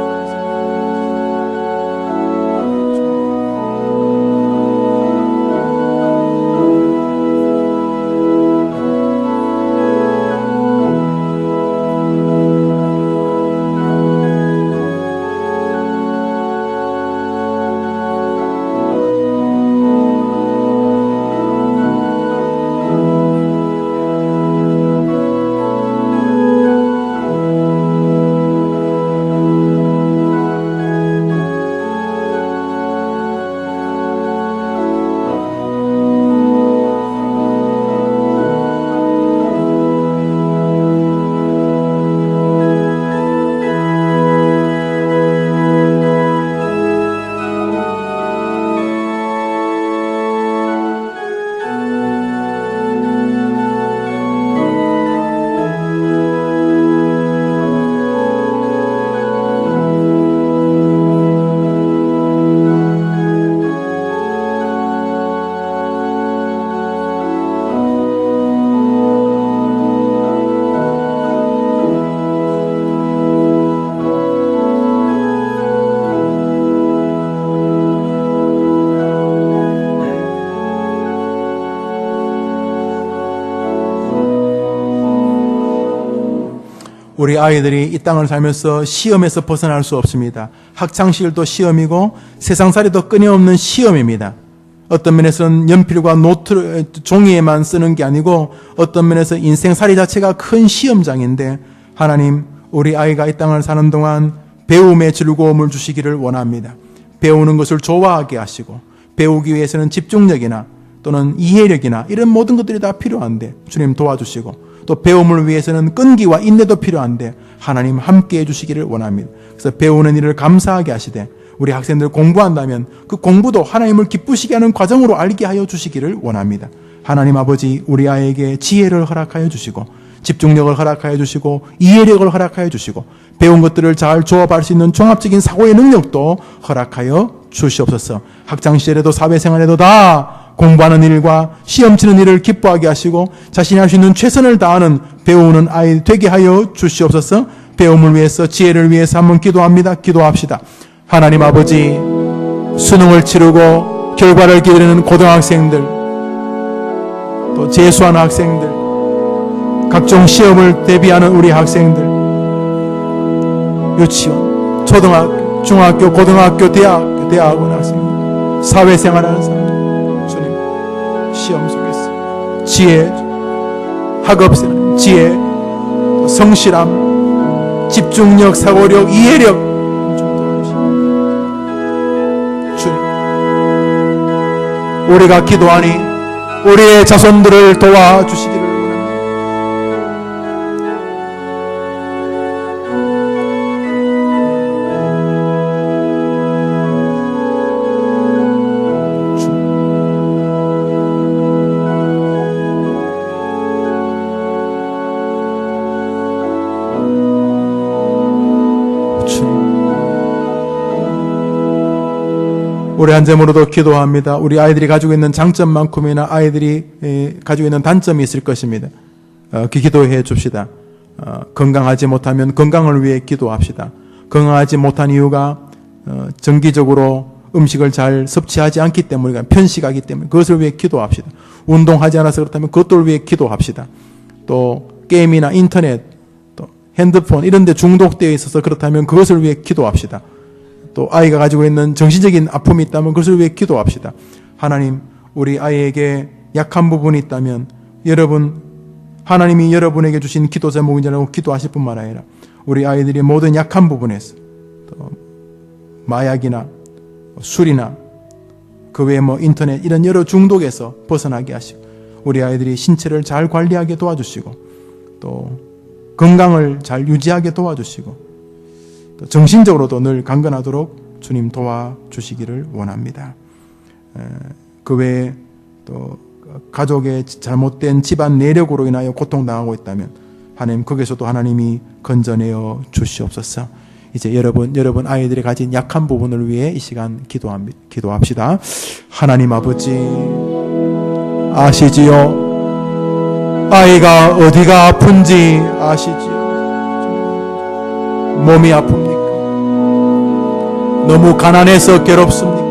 우리 아이들이 이 땅을 살면서 시험에서 벗어날 수 없습니다. 학창시절도 시험이고 세상살이도 끊임없는 시험입니다. 어떤 면에서는 연필과 노트, 종이에만 쓰는 게 아니고 어떤 면에서 인생살이 자체가 큰 시험장인데 하나님, 우리 아이가 이 땅을 사는 동안 배움의 즐거움을 주시기를 원합니다. 배우는 것을 좋아하게 하시고 배우기 위해서는 집중력이나 또는 이해력이나 이런 모든 것들이 다 필요한데 주님 도와주시고 또 배움을 위해서는 끈기와 인내도 필요한데 하나님 함께 해주시기를 원합니다. 그래서 배우는 일을 감사하게 하시되 우리 학생들 공부한다면 그 공부도 하나님을 기쁘시게 하는 과정으로 알게 하여 주시기를 원합니다. 하나님 아버지, 우리 아이에게 지혜를 허락하여 주시고 집중력을 허락하여 주시고 이해력을 허락하여 주시고 배운 것들을 잘 조합할 수 있는 종합적인 사고의 능력도 허락하여 주시옵소서. 학창시절에도 사회생활에도 다 공부하는 일과 시험 치는 일을 기뻐하게 하시고 자신이 할 수 있는 최선을 다하는 배우는 아이 되게 하여 주시옵소서. 배움을 위해서, 지혜를 위해서 한번 기도합니다. 기도합시다. 하나님 아버지, 수능을 치르고 결과를 기다리는 고등학생들, 또 재수하는 학생들, 각종 시험을 대비하는 우리 학생들, 유치원, 초등학교, 중학교, 고등학교, 대학원 학생들, 사회생활하는 사람들, 주님, 시험 속에서 지혜, 학업생활, 지혜, 성실함, 집중력, 사고력, 이해력 좀 도와주시고 주님, 우리가 기도하니 우리의 자손들을 도와주시기를 원합니다. 주님, 우리 한제모로도 기도합니다. 우리 아이들이 가지고 있는 장점만큼이나 아이들이 가지고 있는 단점이 있을 것입니다. 기도해 줍시다. 건강하지 못하면 건강을 위해 기도합시다. 건강하지 못한 이유가 정기적으로 음식을 잘 섭취하지 않기 때문에, 편식하기 때문에 그것을 위해 기도합시다. 운동하지 않아서 그렇다면 그것들을 위해 기도합시다. 또 게임이나 인터넷, 또 핸드폰 이런 데 중독되어 있어서 그렇다면 그것을 위해 기도합시다. 또 아이가 가지고 있는 정신적인 아픔이 있다면 그것을 위해 기도합시다. 하나님, 우리 아이에게 약한 부분이 있다면 여러분, 하나님이 여러분에게 주신 기도 제목인지라고 기도하실 뿐만 아니라 우리 아이들이 모든 약한 부분에서 또 마약이나 술이나 그 외에 인터넷 이런 여러 중독에서 벗어나게 하시고 우리 아이들이 신체를 잘 관리하게 도와주시고 또 건강을 잘 유지하게 도와주시고 또 정신적으로도 늘 강건하도록 주님 도와주시기를 원합니다. 그 외에 또 가족의 잘못된 집안 내력으로 인하여 고통당하고 있다면 하나님, 거기서도 하나님이 건져내어 주시옵소서. 이제 여러분 아이들이 가진 약한 부분을 위해 이 시간 기도합시다. 하나님 아버지, 아시지요? 아이가 어디가 아픈지 아시지요? 몸이 아픕니까? 너무 가난해서 괴롭습니까?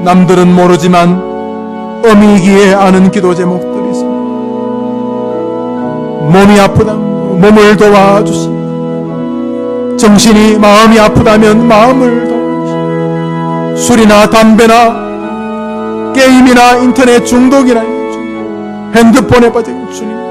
남들은 모르지만 어미이기에 아는 기도 제목들이 있습니다. 몸이 아프다 몸을 도와주시고, 정신이 마음이 아프다면 마음을 도와주시고, 술이나 담배나 게임이나 인터넷 중독이나 핸드폰에 빠진 주님 도와주시고,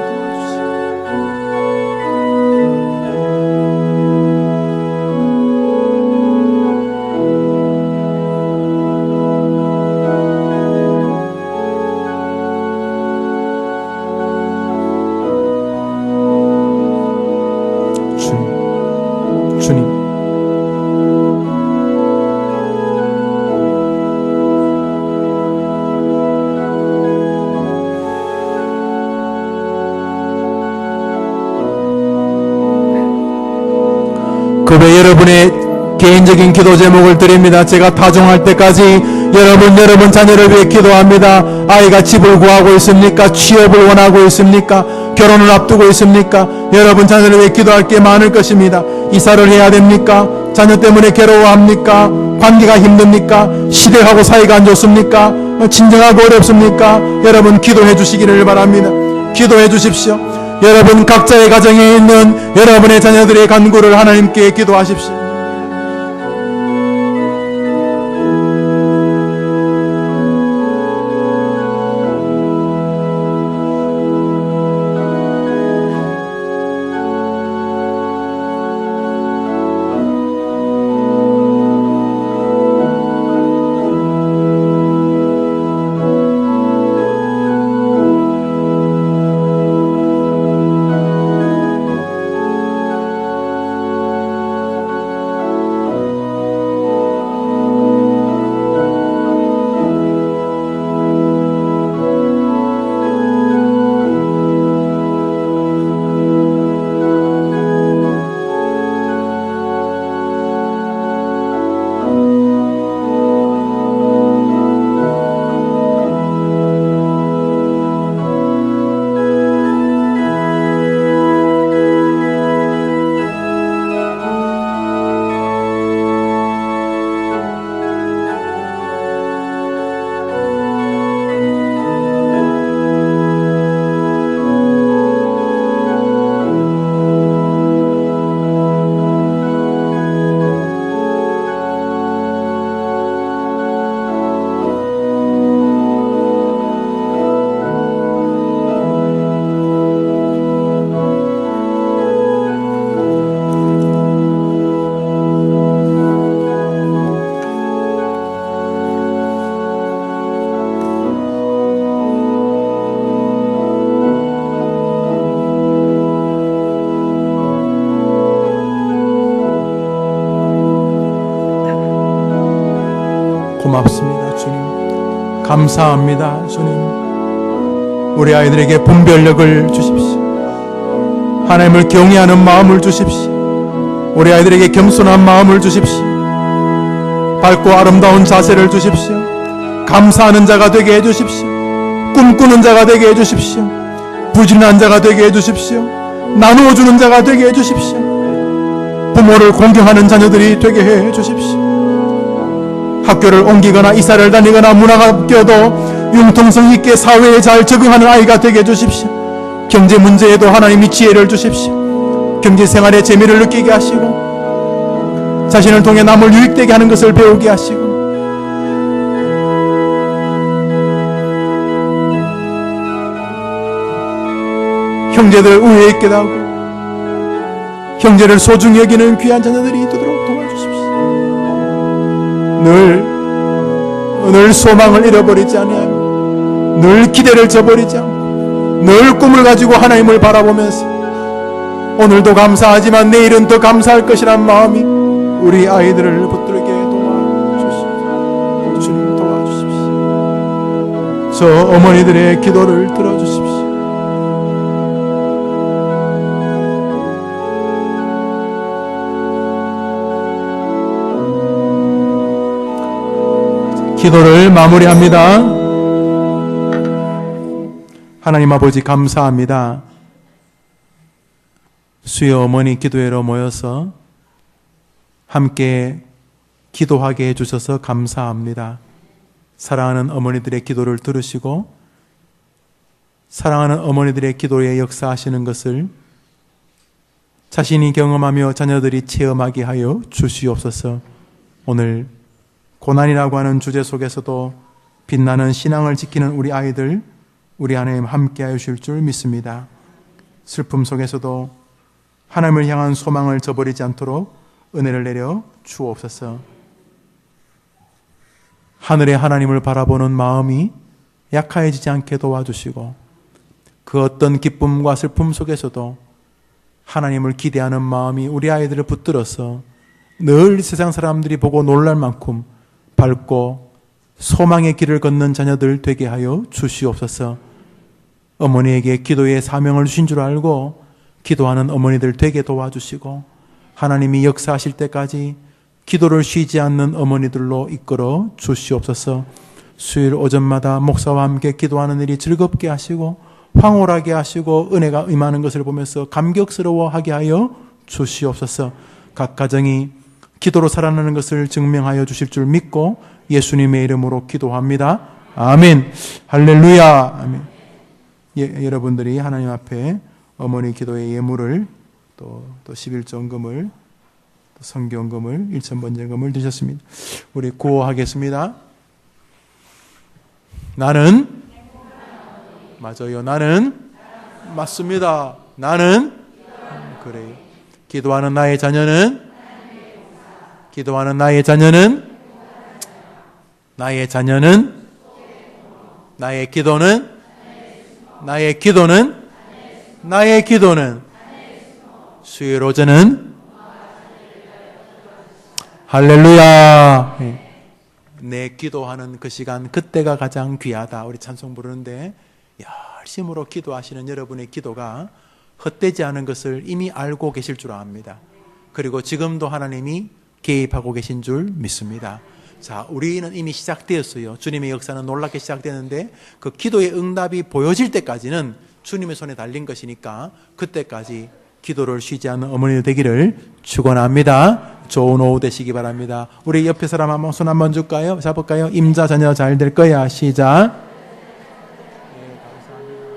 주님, 그 외 여러분의 개인적인 기도 제목을 드립니다. 제가 타종할 때까지 여러분 자녀를 위해 기도합니다. 아이가 집을 구하고 있습니까? 취업을 원하고 있습니까? 결혼을 앞두고 있습니까? 여러분 자녀를 위해 기도할 게 많을 것입니다. 이사를 해야 됩니까? 자녀 때문에 괴로워합니까? 관계가 힘듭니까? 시댁하고 사이가 안 좋습니까? 친정하고 어렵습니까? 여러분 기도해 주시기를 바랍니다. 기도해 주십시오. 여러분 각자의 가정에 있는 여러분의 자녀들의 간구를 하나님께 기도하십시오. 고맙습니다, 주님. 감사합니다, 주님. 우리 아이들에게 분별력을 주십시오. 하나님을 경외하는 마음을 주십시오. 우리 아이들에게 겸손한 마음을 주십시오. 밝고 아름다운 자세를 주십시오. 감사하는 자가 되게 해주십시오. 꿈꾸는 자가 되게 해주십시오. 부지런한 자가 되게 해주십시오. 나누어주는 자가 되게 해주십시오. 부모를 공경하는 자녀들이 되게 해주십시오. 학교를 옮기거나 이사를 다니거나 문화가 바뀌어도 융통성 있게 사회에 잘 적응하는 아이가 되게 해주십시오. 경제 문제에도 하나님이 지혜를 주십시오. 경제 생활에 재미를 느끼게 하시고 자신을 통해 남을 유익되게 하는 것을 배우게 하시고 형제들 우애 있게 하고 형제를 소중히 여기는 귀한 자녀들이 되도록 도와주십시오. 늘 소망을 잃어버리지 아니하며 늘 기대를 저버리지 않고 늘 꿈을 가지고 하나님을 바라보면서 오늘도 감사하지만 내일은 더 감사할 것이란 마음이 우리 아이들을 붙들게 도와주십시오. 주님 도와주십시오. 저 어머니들의 기도를 들어주십시오. 기도를 마무리합니다. 하나님 아버지 감사합니다. 수요 어머니 기도회로 모여서 함께 기도하게 해주셔서 감사합니다. 사랑하는 어머니들의 기도를 들으시고 사랑하는 어머니들의 기도에 역사하시는 것을 자신이 경험하며 자녀들이 체험하게 하여 주시옵소서. 오늘 고난이라고 하는 주제 속에서도 빛나는 신앙을 지키는 우리 아이들, 우리 하나님 함께 하실 줄 믿습니다. 슬픔 속에서도 하나님을 향한 소망을 저버리지 않도록 은혜를 내려 주옵소서. 하늘의 하나님을 바라보는 마음이 약해지지 않게 도와주시고 그 어떤 기쁨과 슬픔 속에서도 하나님을 기대하는 마음이 우리 아이들을 붙들어서 늘 세상 사람들이 보고 놀랄 만큼 밝고 소망의 길을 걷는 자녀들 되게 하여 주시옵소서. 어머니에게 기도의 사명을 주신 줄 알고 기도하는 어머니들 되게 도와주시고 하나님이 역사하실 때까지 기도를 쉬지 않는 어머니들로 이끌어 주시옵소서. 수요일 오전마다 목사와 함께 기도하는 일이 즐겁게 하시고 황홀하게 하시고 은혜가 임하는 것을 보면서 감격스러워하게 하여 주시옵소서. 각 가정이 기도로 살아나는 것을 증명하여 주실 줄 믿고 예수님의 이름으로 기도합니다. 아멘. 할렐루야. 아멘. 여러분들이 하나님 앞에 어머니 기도의 예물을 또 11조금을 성경금을 1,000번제금을 드셨습니다. 우리 구호하겠습니다. 나는 맞아요. 나는 맞습니다. 나는 그래요. 기도하는 나의 자녀는 나의 기도는 수요일 오전은 할렐루야. 내 기도하는 그 시간 그때가 가장 귀하다. 우리 찬송 부르는데 열심으로 기도하시는 여러분의 기도가 헛되지 않은 것을 이미 알고 계실 줄 압니다. 그리고 지금도 하나님이 개입하고 계신 줄 믿습니다. 자, 우리는 이미 시작되었어요. 주님의 역사는 놀랍게 시작되는데 그 기도의 응답이 보여질 때까지는 주님의 손에 달린 것이니까 그때까지 기도를 쉬지 않는 어머니 되기를 축원합니다. 좋은 오후 되시기 바랍니다. 우리 옆에 사람 한번 손 한번 줄까요? 잡을까요? 임자 자녀 잘 될 거야. 시작.